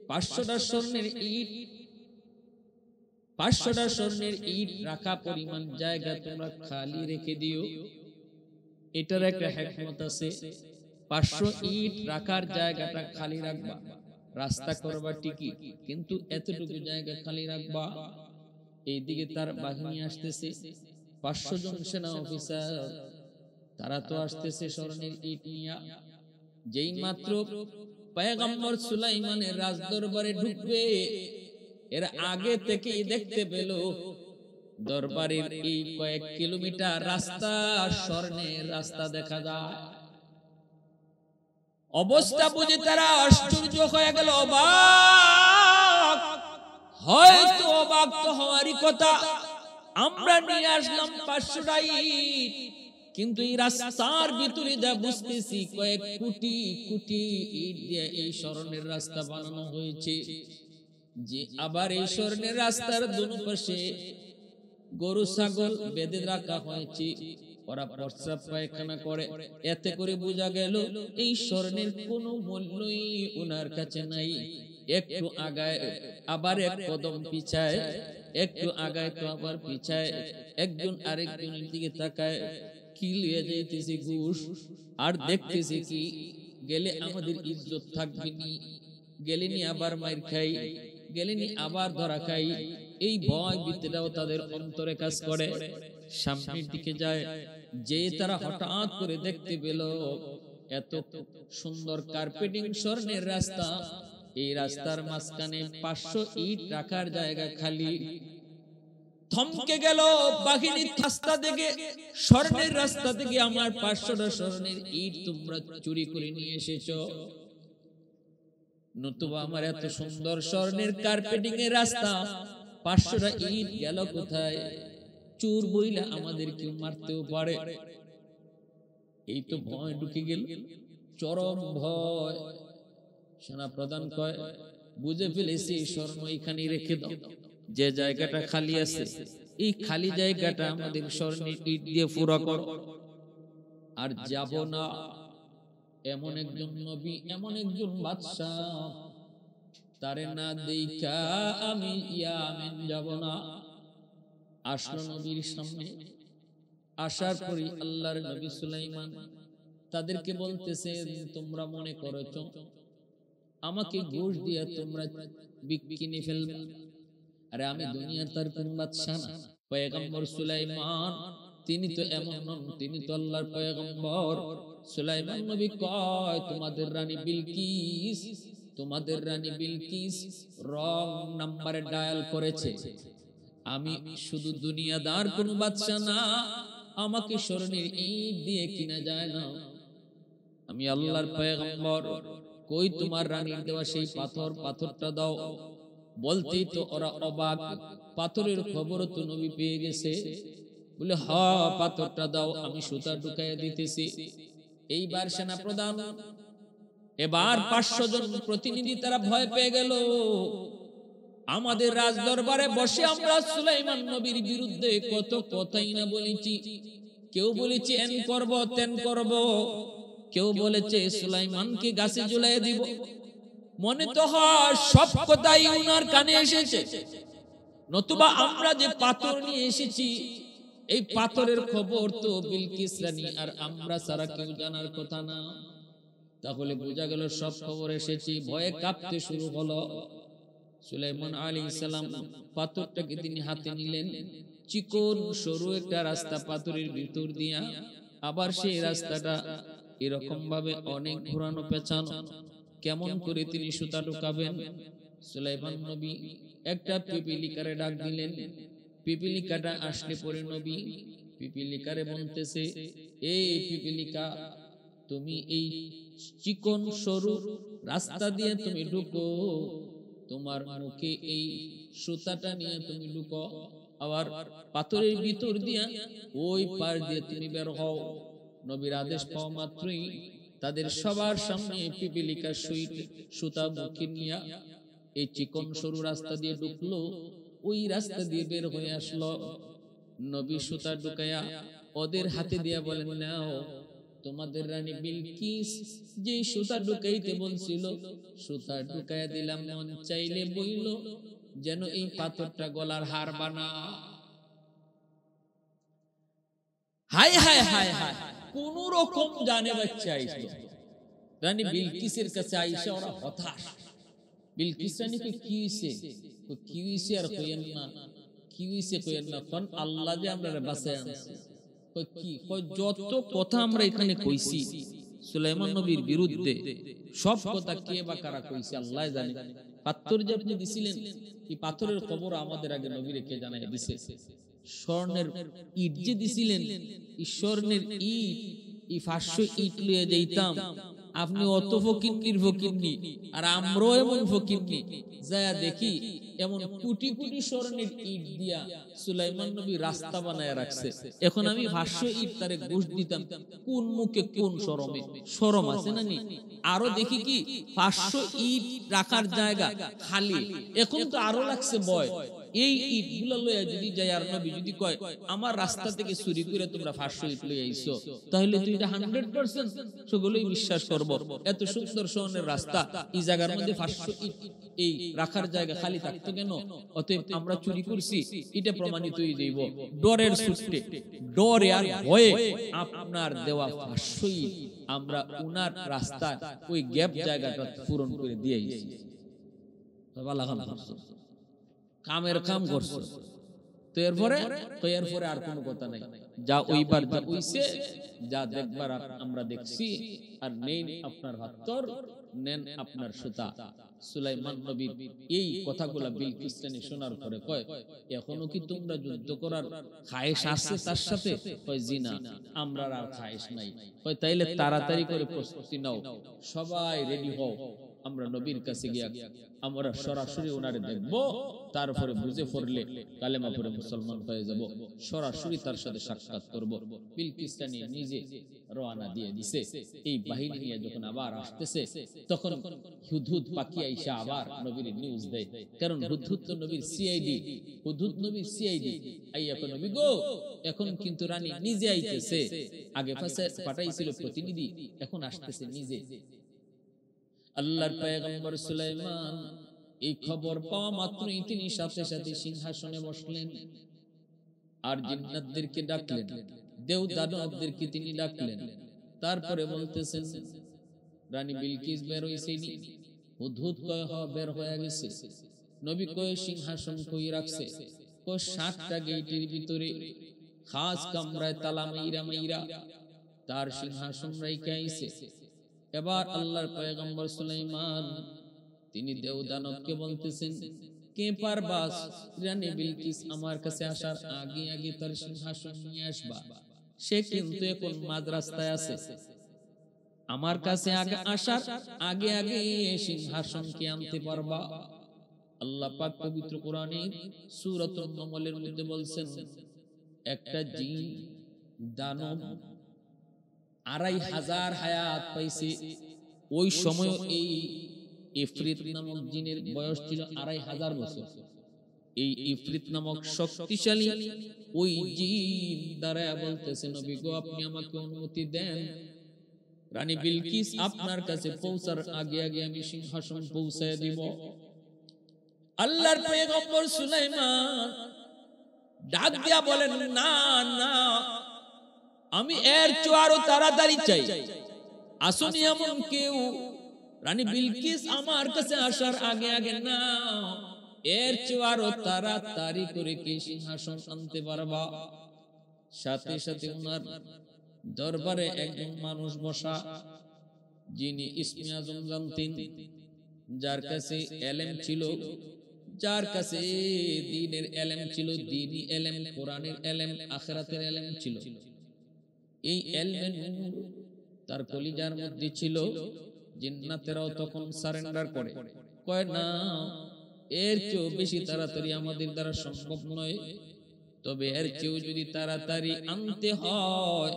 500টা স্বর্ণের ইট, 500টা স্বর্ণের ইট রাখা পরিমাণ জায়গা তোমরা খালি রেখে দিও। এটার একটা হিকমত আছে। 500 ইট রাখার জায়গাটা খালি রাখবা, রাস্তা করবা ঠিকই, কিন্তু এতটুকু জায়গা খালি রাখবা। এইদিকে তার বাহিনী আসতেছে, 500 জন সেনা অফিসার, তারা তো আসতেছে স্বর্ণের ইট নিয়ে। যেই মাত্র পয়গম্বর সুলাইমানের রাজদরবারে ঢুকবে, এর আগে থেকেই দেখতে পেল দরবারের এই কয়েক কিলোমিটার রাস্তা স্বর্ণের রাস্তা দেখা যায়। অবস্থা বুঝে তারা আশ্চর্য হয়ে গেল, অবাক। হয়তো অবাক তো হওয়ারই কথা, আমরা নিয়ে আসলাম 500টা ইট, কিন্তু এই রাস্তার ভিতরে যা বুঝতেছি কয়েক কোটি কোটি ইট দিয়ে এই স্বর্ণের রাস্তা বানানো হয়েছে। যে আবার এই স্বর্ণের রাস্তার দুনো পাশে গরু ছাগল বেঁধে রাখা হয়েছে, ওরা প্রস্রাব পায়খানা করে। এতে করে বোঝা গেল এই স্বর্ণের কোনো মূল্যই ওনার কাছে নাই। একটু আগায় আবার এক কদম পিছায়, একটু আগায় তো আবার পিছায়, একজন আরেকজনের দিকে তাকায়, কি লিয়ে যাইতেছি ঘুষ, আর দেখতেছি কি গেলে আমাদের ইজ্জত থাকবে নি, গেলেনি আবার মাইর খাই, গেলেনি আবার ধরা খাই। এই ভয় ভীতিটাও তাদের অন্তরে কাজ করে। সামনের দিকে যায়, যে তারা হঠাৎ করে দেখতে পেল এত সুন্দর কার্পেটিং স্বর্ণের রাস্তা, এই রাস্তার মাঝখানে 500 ইট রাখার জায়গা খালি। থমকে গেল বাহিনী, রাস্তা থেকে, স্বর্ণের রাস্তা থেকে আমার 500টা স্বর্ণের ইট তোমরা চুরি করে নিয়ে এসেছো, নতুবা আমার এত সুন্দর স্বর্ণের কার্পেটিং এর রাস্তা 500টা ইট গেল কোথায়? চোর বইলা আমাদের কেউ মারতেও পারে। এই তো ভয় ঢুকে গেল, চরম ভয়। সেনা প্রধান কয়, বুঝে ফেলেছি, স্বর্ণ এখানে রেখে দাও, যে জায়গাটা খালি আছে এই খালি জায়গাটা আমাদের স্বর্ণের ইট দিয়ে পুরা করো। আর যাব না, এমন একজন নবী, এমন একজন বাদশা, তারে না দেখা আমি ইয়ামেন যাব না। আসলো নবীর সামনে। আসার পরে আল্লাহর নবী সুলাইমান তাদেরকে বলতেছে, তোমরা মনে করেছো আমাকে ঘুষ দিয়ে তোমরা কিনে ফেলবে? আরে আমি দুনিয়ার তার কোন বাদশা না, পয়গম্বর সুলাইমান তিনি তো এমন নন, তিনি তো আল্লাহর পয়গম্বর। সুলাইমান নবী কয়, তোমাদের রানী বিলকিস, তোমাদের রানী বিলকিস রং নাম্বারে ডায়াল করেছে। আমি শুধু দুনিয়াদার কোন বাদশা না, আমাকে স্বর্ণের ইট দিয়ে কিনা যায় না, আমি আল্লাহর পয়গম্বর। কই তোমার রানীর দেওয়া সেই পাথর, পাথরটা দাও। বলতেই তো ওরা অবাক, পাথরের খবর তো নবী পেয়ে গেছে। বলে, হ্যাঁ পাথরটা দাও, আমি সুতা ঢুকাইয়া দিতেছি। এইবার সেনা প্রধান, এবার 500 জন প্রতিনিধি তারা ভয় পেয়ে গেল। আমাদের রাজ দরবারে বসে আমরা সুলাইমান নবীর বিরুদ্ধে কত কথাই না বলেছি। কেউ বলেছে এন করব, তেন করব, কেউ বলেছে সুলাইমানকে গাছে ঝুলাইয়া দিব। মনে তো হয় সব কথাই উনার কানে এসেছে। নতুবা আমরা যে পাথর নিয়ে এসেছি, এই পাথরের খবর তো বিলকিস রানী আর আমরা ছাড়া কেউ জানার কথা না। তাহলে বোঝা গেল সব খবর এসেছে। ভয়ে কাঁপতে শুরু হলো। সুলাইমান আলাইহিস সালাম পাথরটাকে তিনি হাতে নিলেন, চিকন সরু একটা রাস্তা পাথরের ভিতর দিয়া, আবার সেই রাস্তাটা এরকম ভাবে অনেক ঘোরানো পেঁচানো। কেমন করে তিনি সুতা ঢুকাবেন? সুলাইমান নবী একটা পিপিলিকারে ডাক দিলেন। পিপিলিকাটা আসলে পরে নবী পিপিলিকারে বলতেছে, এই পিপিলিকা, তুমি এই চিকন সরু রাস্তা দিয়ে তুমি ঢুকো, তোমার মুখে এই সুতাটা নিয়ে তুমি ঢুকো, আবার পাথরের ভিতর দিয়া ওই পার দিয়ে তুমি বের হও। নবীর আদেশ পাওয়া মাত্রই তাদের সবার সামনে পিপিলিকা সুতা মুখে নিয়ে এই চিকন সরু রাস্তা দিয়ে ঢুকলো, ওই রাস্তা দিয়ে বের হয়ে আসলো। নবী সুতা ঢুকায়া ওদের হাতে দিয়া বলেন, নাও, তোমাদের রানী বিলকিস যে সুতা ঢুকাইতে বলছিল সুতা ঢুকাইয়া দিলাম, মন চাইলে বইল যেন এই পাথরটা গলার হার বানা। হায় হায় হায় হায়, কোন রকম জানে বাচ্চা আইসলো। রানী বিলকিসের কাছে আইসা ওরা হতাশ। বিলকিস রানীকে কি হইছে? কি হইছে আর কইেন না, কি হইছে কইেন না, কোন আল্লাহ যে আমরা বাঁচায় আনছে। কি কই, যত কথা আমরা এখানে কইছি সুলাইমান নবীর বিরুদ্ধে, সব কথা কে বা কারা কইছে আল্লাহ জানে। পাথর যে আপনি দিছিলেন, এই পাথরের খবর আমাদের আগে নবী রেখে জানাইয়া দিছে। স্বর্ণের ইট যে দিছিলেন, এই স্বর্ণের ইট, এই 500 ইট লইয়া যাইতাম, আপনি অত ফকিন্নির ফকিন্নি আর আমরাও এমন ফকিন্নি, যায়া দেখি এমন কোটি কোটি স্বর্ণের ইট দিয়া সুলাইমান নবী রাস্তা বানায় রাখছে। এখন আমি 500 ইট তারে ঘুষ দিতাম, কোন মুখে কোন শরমে? শরম আছে না নি? আরো দেখি কি 500 ইট রাখার জায়গা খালি, এখন তো আরো লাগছে ভয়। এই ইট গুলা লইয়া যদি যায় আর নবী যদি কয় আমার রাস্তা থেকে চুরি করে তোমরা 500 ইট লইয়া আইছো, তাহলে তুই 100% সেগুলোই বিশ্বাস করব। এত সুন্দর স্বর্ণের রাস্তা, এই জায়গার মধ্যে 500 ইট এই রাখার জায়গা খালি থাকতো কেন? অতএব আমরা চুরি করছি, এটা প্রমাণিত হয়ে যাইব। ডরের সূত্রে, ডরে আর ভয়ে আপনার দেওয়া 500 ইট আমরা উনার রাস্তা ওই গ্যাপ জায়গাটা পূরণ করে দিয়েছি। কামের কাম করছো, তো এরপরে আর কোনো কথা নাই, যা ওইবার যা হইছে, যা দেখবার আমরা দেখছি, আর নেন আপনার হাতর, নেন আপনার সুতা। সুলাইমান নবী এই কথাগুলা বিলকিস রানী শোনার পরে কয়, এখনো কি তোমরা যুদ্ধ করার খায়েশ আছে তার সাথে? কয় জি না, আমরা আর খায়েশ নাই। কয় তাইলে তাড়াতাড়ি করে প্রস্তুতি নাও, সবাই রেডি হও, আমরা নবীর কাছে গিয়া আমরা সরাসরি ওনারে দেখব, তারপরে বুঝে পড়লে কালেমা পড়ে মুসলমান হয়ে যাব, সরাসরি তার সাথে সাক্ষাৎ করব। বিলকিস রানী নিজে রওনা দিয়ে দিছে। এই বাহিনী নিয়ে যখন আবার আসতেছে, তখন হুদহুদ পাখি আইসা আবার নবীর নিউজ দেয়, কারণ হুদহুদ তো নবীর সিআইডি, হুদহুদ নবীর সিআইডি। আইয়া কয়, নবী গো, এখন কিন্তু রানী নিজে আইতেছে, আগে পাঠাইছিল প্রতিনিধি, এখন আসতেছে নিজে। আল্লাহর পয়গম্বর সুলাইমান এই খবর পাওয়া মাত্রই তিনি সাথে সাথে সিংহাসনে বসলেন, আর জিন্নাতদেরকে ডাকলেন, দেব দানবদেরকে তিনি ডাকলেন। তারপরে বলতেছেন, রানী বিলকিস বের হইছেনি? হুদহুদ কয়, হ বের হয়ে গেছে। নবী কয়, সিংহাসন কই রাখছে? কয় 7টা গেটের ভিতরে খাস কামরায় তালা মাইরা তার সিংহাসন রাইখা আইছে। এবার আল্লাহর পয়গম্বর সুলাইমান তিনি দেব দানবকে বলতেছেন, কে পারবাস রানী বিলকিস আমার কাছে আসার আগে আগে তার সিংহাসন নিয়ে আসবা? সে কিন্তু এখন মাদ্রাসায় আছে, আমার কাছে আগে আসার আগে আগে সিংহাসনকে আনতে পারবা? আল্লাহ পাক পবিত্র কোরআনে সূরাতুন নামলের মধ্যে বলছেন, একটা জিন দানব 2500 হায়াত পাইছে। ওই সময় এই ইফরিত নামক জিনের বয়স ছিল 2500 বছর। এই ইফরিত নামক শক্তিশালী ওই জিন দ্বারা বলতেছে, নবী গো, আপনি আমাকে অনুমতি দেন, রানী বিলকিস আপনার কাছে পৌঁছার আগে আগে আমি সিংহাসন পৌঁছায় দিব। আল্লাহর পয়গম্বর সুলাইমান ডাক দিয়া বলেন, না না, আমি এর চেয়ে আরো তাড়াতাড়ি চাই। আসুনি এমন কেউ রানী বিলকিস আমার কাছে আসার আগে আগে, না, এর চেয়ে আরো তাড়াতাড়ি করে কি সিংহাসন আনতে পারবা? সাথে সাথে ওনার দরবারে একজন মানুষ বসা, যিনি ইসমে আজম জানতেন, যার কাছে এলেম ছিল, যার কাছে দ্বীনের এলেম ছিল, দ্বীনি এলেম, কোরআনের এলেম, আখিরাতের এলেম ছিল। এই এলমের নূর তার কলিজার মধ্যে ছিল। জিন্নাতেরাও তখন সারেন্ডার করে, কয় না, এর চেয়েও বেশি তাড়াতাড়ি আমাদের দ্বারা সম্ভব নয়, তবে এর চেয়েও যদি তাড়াতাড়ি আনতে হয়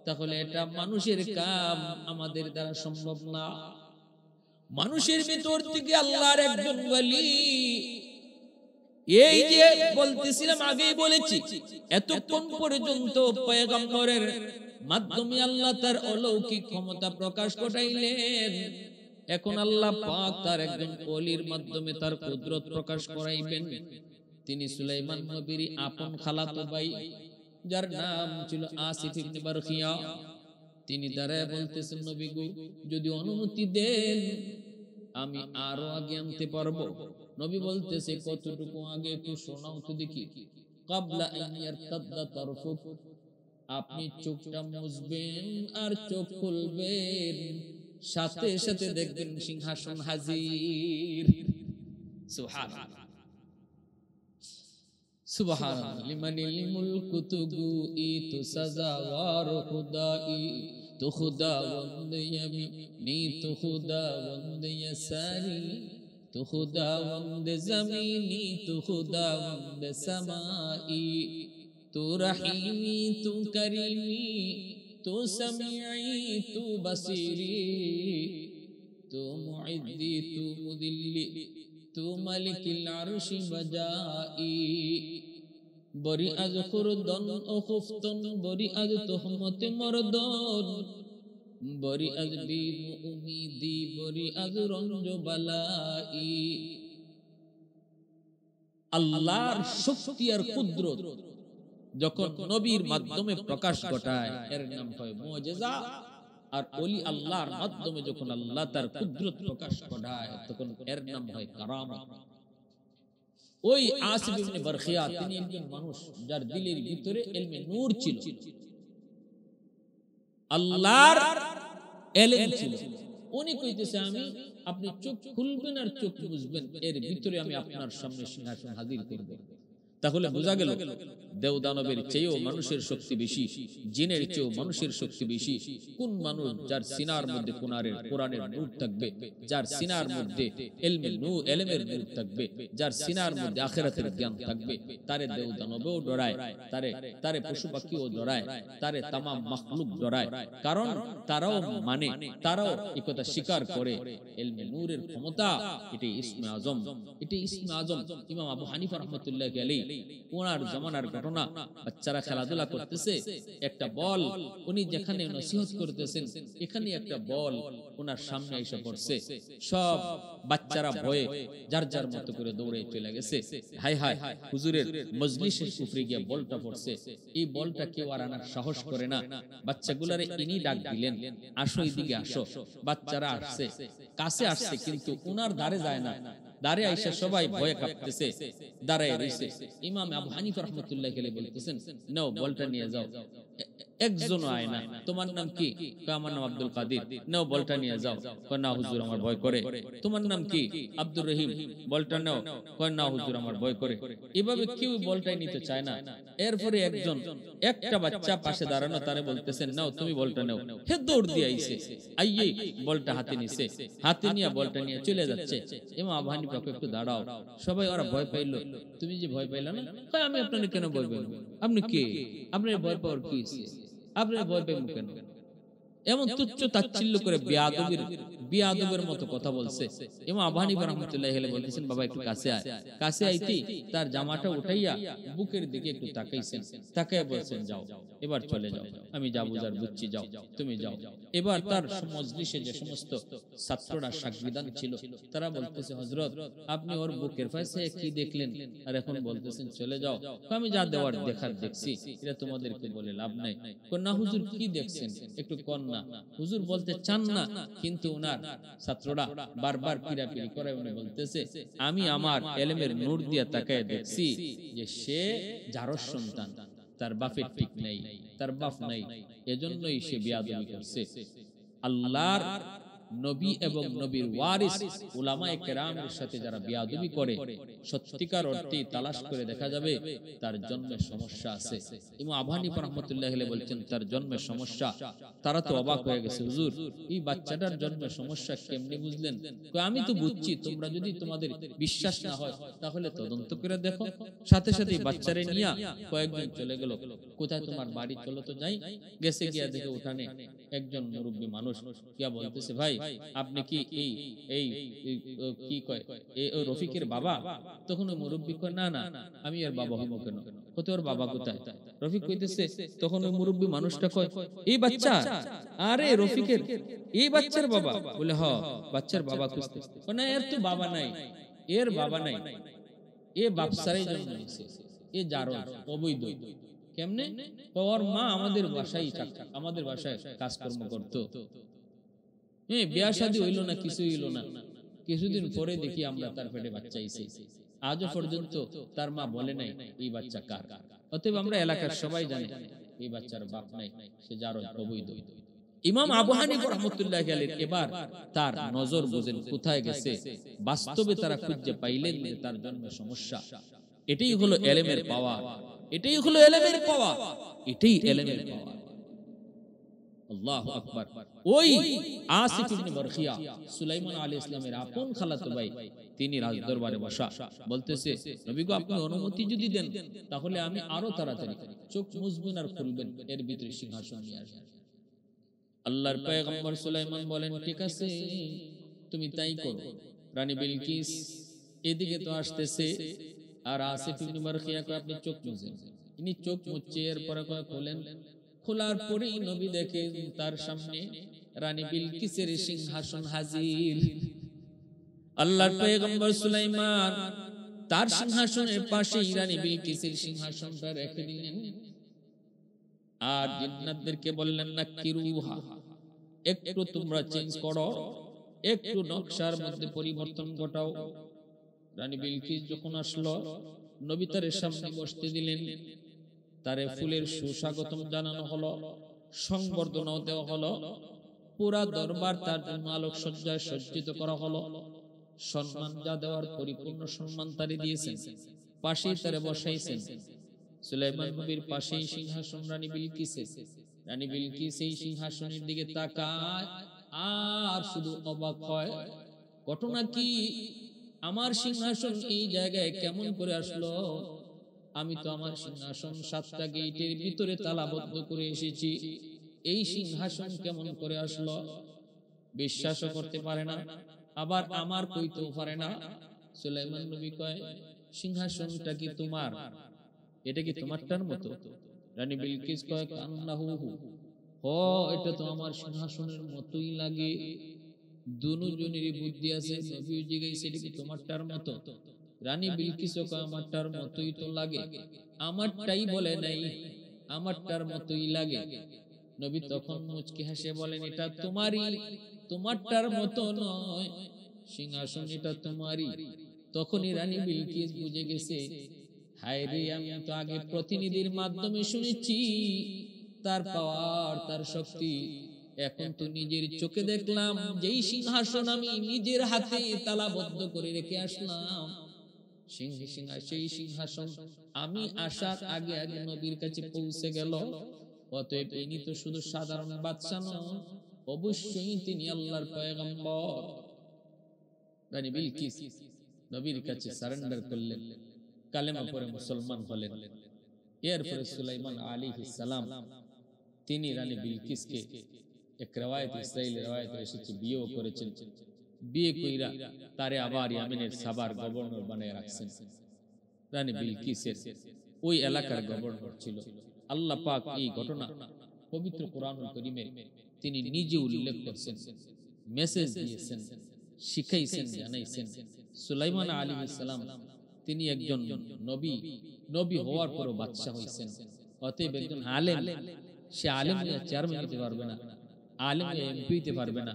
তাহলে এটা মানুষের কাম, আমাদের দ্বারা সম্ভব না। মানুষের ভিতর থেকে আল্লাহর একজন ওলি, এই যে বলতেছিলাম, আগেই বলেছি, এতক্ষণ পর্যন্ত পয়গম্বরের মাধ্যমে আল্লাহ তার অলৌকিক ক্ষমতা প্রকাশ ঘটাইলেন, এখন আল্লাহ পাক তার একজন ওলির মাধ্যমে তার কুদরত প্রকাশ করাইবেন। তিনি সুলাইমান নবীর আপন খালাতো ভাই, যার নাম ছিল আসিফ ইবনে বারখিয়া। তিনি দাঁড়ায় বলতেছেন, নবী গো, যদি অনুমতি দেন আমি আরো আগে আনতে পারবো। নবী বলতেছে, কতটুকু আগে একটু শোনাও তো দেখি। ক্বাবলা আন ইয়ারতাদ্দা তারফুক, আপনি চোখটা মুছবেন আর চোখ খুলবেন, সাথে সাথে দেখবেন সিংহাসন হাজির। সুবহানাল্লাহ, সুবহানাল্লাহ। লিমানিল মুলকু তুগুই তু সাজাওয়ার খুদাই, তু খুদাওয়ান্দ ইয়ামিনি তু খুদাওয়ান্দ ইয়াসারি, তু খুদাওয়ান্দ জমিনি তু খুদাওয়ান্দ সামাই, তু রহিমি তু করিমি তু সামিঈ তু বসিরি, তু মুইদ্দি তু মুদিল্লি তু মালিকিল আরশি বাজাই। বরি আজ খুরদন ও খুফতন, বরি আজ তোহমতে মরদন, বরি আজ বীর উমিদি, বরি আজ রঞ্জ বালাই। আল্লাহর শক্তি আর কুদরত যখন নবীর মাধ্যমে প্রকাশ ঘটায়, এর নাম হয় মুজিজা। আর ওলি আল্লাহর মাধ্যমে যখন আল্লাহ তার কুদরত প্রকাশ ঘটায়, তখন এর নাম হয় কারামত। ওই আসিফ ইবনে বারখিয়া তিনি একজন মানুষ যার দিলের ভিতরে ইলমে নূর ছিল, আল্লাহর ইলম ছিল। উনি কইতেছে আমি, আপনি চোখ খুলবেন আর চোখ বুঝবেন, এর ভিতরে আমি আপনার সামনে সিংহাসন হাজির করব। তাহলে বোঝা গেল দেব দানবের চেয়েও মানুষের শক্তি বেশি, জিনের চেয়েও মানুষের শক্তি বেশি। কোন মানুষ যার সিনার মধ্যে কোরআনের নূর থাকবে, যার সিনার মধ্যে ইলমের নূর থাকবে, যার সিনার মধ্যে আখিরাতের জ্ঞান থাকবে, তারে দেব দানবও ডরায়, তারে পশু পাখিও ডরায়, তারে তামাম মাখলুক ডরায়। কারণ তারাও মানে, তারাও এই কথা স্বীকার করে ইলমে নূরের ক্ষমতা এটাই ইসমে আজম, এটাই ইসমে আজম। ইমাম আবু হানিফা রাহমাতুল্লাহি আলাইহি ওনার জামানার ঘটনা, বাচ্চারা খেলাধুলা করতেছে, একটা বল উনি যেখানে নসিহত করতেছেন এখানে একটা বল ওনার সামনে এসে পড়ছে। সব বাচ্চারা ভয়ে যার যার মতো করে দৌড়ে চলে গেছে। হায় হায়, হুজুরের মজলিসে উপরে গিয়ে বলটা পড়ছে। এই বলটা কেউ আর আনার সাহস করে না। বাচ্চাগুলারে ইনি ডাক দিলেন, আসো এদিকে আসো। বাচ্চারা আসছে, কাছে আসছে, কিন্তু ওনার ধারে যায় না। দাঁড়ে আইসা সবাই ভয়ে কাঁপতেছে, দাঁড়ায় রইছে। ইমাম আবু হানিফা রাহমাতুল্লাহি আলাইহি বলতেছেন, নাও বলটা নিয়ে যাও। একজন আয় না, তোমার নাম কি? আমার নাম আব্দুল কাদির। নাও বলটা নিয়ে যাও। কয় না হুজুর আমার ভয় করে। তোমার নাম কি? আব্দুর রহিম। বলটা নাও। কয় না হুজুর আমার ভয় করে। এভাবে কেউ বলটাই নিতে চায় না। এরপরে একটা বাচ্চা পাশে দাঁড়ানো, তারে বলতেছেন নাও তুমি বলটা নাও। হে দৌড় দিয়ে আইছে, আইয়ে বলটা হাতে নিছে, হাতে নিয়ে বলটা নিয়ে চলে যাচ্ছে। ইমাম আবু হানিফা একটু দাঁড়াও। সবাই ওরা ভয় পাইলো। তুমি যে ভয় পাইলা না? কয় আমি আপনাকে কেন ভয় পাইব? আপনি কে? আপনার ভয় পাওয়ার কি আছে? আপনার ভয় পাইব কেন? এমন তুচ্ছ তাচ্ছিল্য করে বিয়াদবের মতো কথা বলছে। ইমাম আবু হানিফা রাহমাতুল্লাহি আলাইহি বলতেছেন, বাবা একটু কাছে আয়। কাছে আইতি তার জামাটা উঠাইয়া বুকের দিকে একটু তাকাইছেন, তাকায় বলছেন যাও, এবার চলে যাও, আমি যা বুঝার বুঝছি, যাও তুমি যাও। এবার তার মজলিসে যে সমস্ত ছাত্ররা সাক্ষীদান ছিল তারা বলতেছে, হযরত আপনি ওর বুকের পাশে কি দেখলেন আর এখন বলতেছেন চলে যাও? আমি যা দেওয়ার দেখার দেখছি, এটা তোমাদেরকে বলে লাভ নাই। না হুজুর কি দেখছেন একটু কোন না। হুজুর বলতে চান না, কিন্তু ওনার ছাত্ররা বারবার পিরাপিরি করে। উনি বলতেছে, আমি আমার ইলমের নূর দিয়ে তাকায় দেখছি যে সে জারজ সন্তান, তার বাপের ঠিক নাই, তার বাপ নাই, এজন্যই সে বেয়াদবি করছে। আল্লাহর নবী এবং নবীর ওয়ারিস উলামায়ে কেরামের সাথে যারা বেয়াদবি করে, সত্যিকার অর্থে তালাশ করে দেখা যাবে তার জন্মের সমস্যা আছে। ইমাম আবু হানিফা রাহমাতুল্লাহি আলাইহি বলছেন তার জন্মের সমস্যা। তারা তো অবাক হয়ে গেছে, হুজুর এই বাচ্চাটার জন্মের সমস্যা কেমনে বুঝলেন? আমি তো বুঝছি, তোমরা যদি তোমাদের বিশ্বাস না হয় তাহলে তদন্ত করে দেখো। সাথে সাথে বাচ্চারে নিয়ে কয়েকজন চলে গেল। কোথায় তোমার বাড়ি? চলো তো যাই। গেছে গিয়া দেখে উঠানে একজন মুরব্বী মানুষ গিয়া বলতেছে, ভাই আপনি কি এই কি কয় এই রফিকের বাবা? তখন ওই মুরব্বী কয়, না না আমি এর বাবা হইব কেন? কত ওর বাবা কোথায়? রফিক কইতেছে, তখন ওই মুরব্বী মানুষটা কয়, এই বাচ্চা, আরে রফিকের এই বাচ্চার বাবা? বলে হ, বাচ্চার বাবা খুঁজতেছে। না এর তো বাবা নাই, এর বাবা নাই, এ বাপসারাই জন্ম নিছে, এ জারজ অবৈধ। কেমনে? ওর মা আমাদের বাসায় কাজকর্ম করতো। বিয়া শাদী হইলো না, কিছু হইলো না, কিছুদিন পরে দেখি আমরা তার পেটে বাচ্চা আইছে। আজও পর্যন্ত তার মা বলে নাই এই বাচ্চা কার। অতএব আমরা এলাকার সবাই জানি এই বাচ্চার বাপ নাই, সে জারজ অবৈধ। ইমাম আবু হানিফা রাহমাতুল্লাহি আলাইহি এবার তার নজর বুঝেন কোথায় গেছে। বাস্তবে তারা খুঁজে পাইলেন যে তার জন্মের সমস্যা। এটাই হলো ইলমের পাওয়ার, এটাই হলো ইলমের পাওয়ার, এটাই ইলমের পাওয়ার। আল্লাহু আকবার। ওই আসিফ ইবনে বারখিয়া সুলাইমান আলাইহিস সালামের আপন খালাতো ভাই, তিনি রাজদরবারে বসা, বলতেছে, নবী গো আপনি অনুমতি যদি দেন তাহলে আমি আরো তাড়াতাড়ি চোখ মুছবেন আর খুলবেন, এর ভিতরে সিংহাসন নিয়ে আসবেন। আল্লাহর পয়গম্বর সুলাইমান বলেন, ঠিক আছে তুমি তাই করো। রানী বিলকিস এদিকে তো আসতেছে, আর আসিফ ইবনে বারখিয়া কয় আপনি চোখ মুছেন। তিনি চোখ মুছে এরপরে কয় খোলেন। খোলার পরেই নবী দেখে তার সামনে রানী বিলকিসের সিংহাসন হাজির। আল্লাহর পয়গম্বর সুলাইমান তার সিংহাসনের পাশেই রানী বিলকিসের সিংহাসনটা রেখে দিলেন। আর জিন্নাতদেরকে বললেন, না কিরুহা, একটু তোমরা চেঞ্জ করো, একটু নকশার মধ্যে পরিবর্তন ঘটাও। রানী বিলকিস যখন আসলো, নবী তার সামনে বসতে দিলেন, তারে ফুলের সুস্বাগতম জানানো হলো, সংবর্ধনাও দেওয়া হলো, পুরা দরবার তার জন্য আলোকসজ্জায় সজ্জিত করা হলো। সম্মান যা দেওয়ার পরিপূর্ণ সম্মান তারে দিয়েছেন, পাশেই তারে বসাইছেন। সুলাইমান নবীর পাশেই সিংহাসন রানী বিলকিসের। রানী বিলকিস এই সিংহাসনের দিকে তাকায় আর শুধু অবাক হয়, ঘটনা কি? আমার সিংহাসন এই জায়গায় কেমন করে আসলো? আমি তো আমার সিংহাসন 7টা গেটের ভিতরে তালাবদ্ধ করে এসেছি, এই সিংহাসন কেমন করে আসলো? বিশ্বাসও করতে পারে না, আবার আমার কইতেও পারে না। সুলাইমান নবী কয়, সিংহাসনটা কি তোমার? এটা কি তোমারটার মতো? রানী বিলকিস কয়, কান্নাহু, হ, এটা তো আমার সিংহাসনের মতোই লাগে। দুজনেরই বুদ্ধি আছে, নবীও জিজ্ঞাসা, এটা কি তোমারটার মতো? রানী বিলকিসও কয়, আমারটার মতোই তো লাগে। আমারটাই বলে নাই, আমারটার মতোই লাগে। নবী তখন মুচকি হেসে বলেন, এটা তোমারই, তোমারটার মতো নয়, সিংহাসন এটা তোমারই। তখনই রানী বিলকিস বুঝে গেছে, হায় রে, আমি তো আগে প্রতিনিধির মাধ্যমে শুনেছি তার পাওয়ার, তার শক্তি, এখন তো নিজের চোখে দেখলাম যেই সিংহাসন আমি নিজের হাতে তালাবদ্ধ করে রেখে আসলাম, সেই সিংহাসন আমি আসার আগে আগে নবীর কাছে পৌঁছে গেল। অতএব ইনি তো শুধু সাধারণ বাদশা নন, অবশ্যই তিনি আল্লাহর পয়গম্বর। রানী বিলকিস নবীর কাছে সারেন্ডার করলেন, কালেমা পড়ে মুসলমান হলেন। এরপরে সুলাইমান আলাইহিস সালাম তিনি রানী বিলকিসকে, এক রওয়ায়াত, ইসরাইলি রওয়ায়াতে এসেছে, বিয়েও করেছেন। বিয়ে কইরা তারে আবার ইয়ামেনের সাবার গভর্নর বানায় রাখছেন। রানী বিলকিসের ওই এলাকার গভর্নর ছিল। আল্লাহ পাক এই ঘটনা পবিত্র কোরআনুল কারীমে তিনি নিজে উল্লেখ করেছেন, মেসেজ দিয়েছেন, শিখাইছেন, জানাইছেন। সুলাইমান আলাইহিস সালাম তিনি একজন নবী, নবী হওয়ার পরও বাদশা হইছেন। অতএব একজন আলেম, সে আলেম হয়ে চেয়ারম্যান হতে পারবে না, আলেম হয়ে এমপি হতে পারবে না,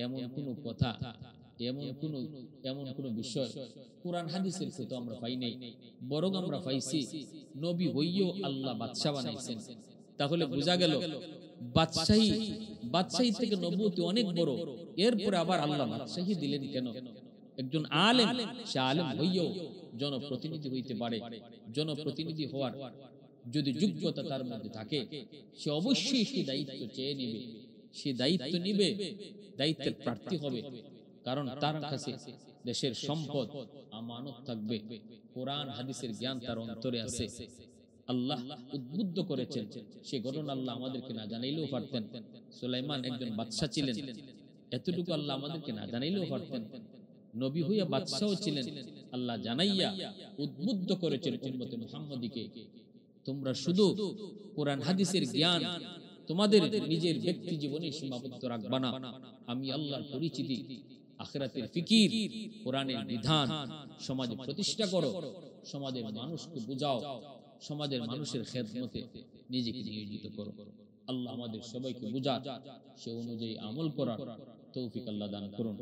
এমন কোন কথা, এমন কোন বিষয় কোরআন হাদিসের তো আমরা পাই নাই। বরং আমরা পাইছি নবী হইও আল্লাহ বাদশা বানাইছেন। তাহলে বোঝা গেল বাদশাহী থেকে নবুয়ত অনেক বড়। এরপরে আবার আল্লাহ বাদশাহী দিলেন কেন? একজন আলেম, সে আলেম হইও জনপ্রতিনিধি হইতে পারে। জনপ্রতিনিধি হওয়ার যদি যোগ্যতা তার মধ্যে থাকে, সে অবশ্যই সে দায়িত্ব চেয়ে নিবে, সে দায়িত্ব নিবে, দায়িত্বের প্রার্থী হবে। কারণ তার কাছে দেশের সম্পদ আমানত থাকবে, কোরআন হাদিসের জ্ঞান তার অন্তরে আছে। আল্লাহ উদ্বুদ্ধ করেছেন, সে ঘটনা আল্লাহ আমাদেরকে না জানাইলেও পারতেন। সুলাইমান একজন বাদশা ছিলেন, এতটুকু আল্লাহ আমাদেরকে না জানাইলেও পারতেন। নবী হইয়া বাদশাও ছিলেন, আল্লাহ জানাইয়া উদ্বুদ্ধ করেছেন উম্মতে মুহাম্মদীকে, তোমরা শুধু কোরআন হাদিসের জ্ঞান তোমাদের নিজের ব্যক্তি জীবনে সীমাবদ্ধ রাখবা না। আমি আল্লাহর পরিচিতি, আখিরাতের ফিকির, কোরআনের বিধান সমাজে প্রতিষ্ঠা করো, সমাজের মানুষকে বুঝাও, সমাজের মানুষের খেদমতে নিজেকে নিয়োজিত করো। আল্লাহ আমাদের সবাইকে বুঝার, সে অনুযায়ী আমল করার তৌফিক আল্লাহ দান করুন।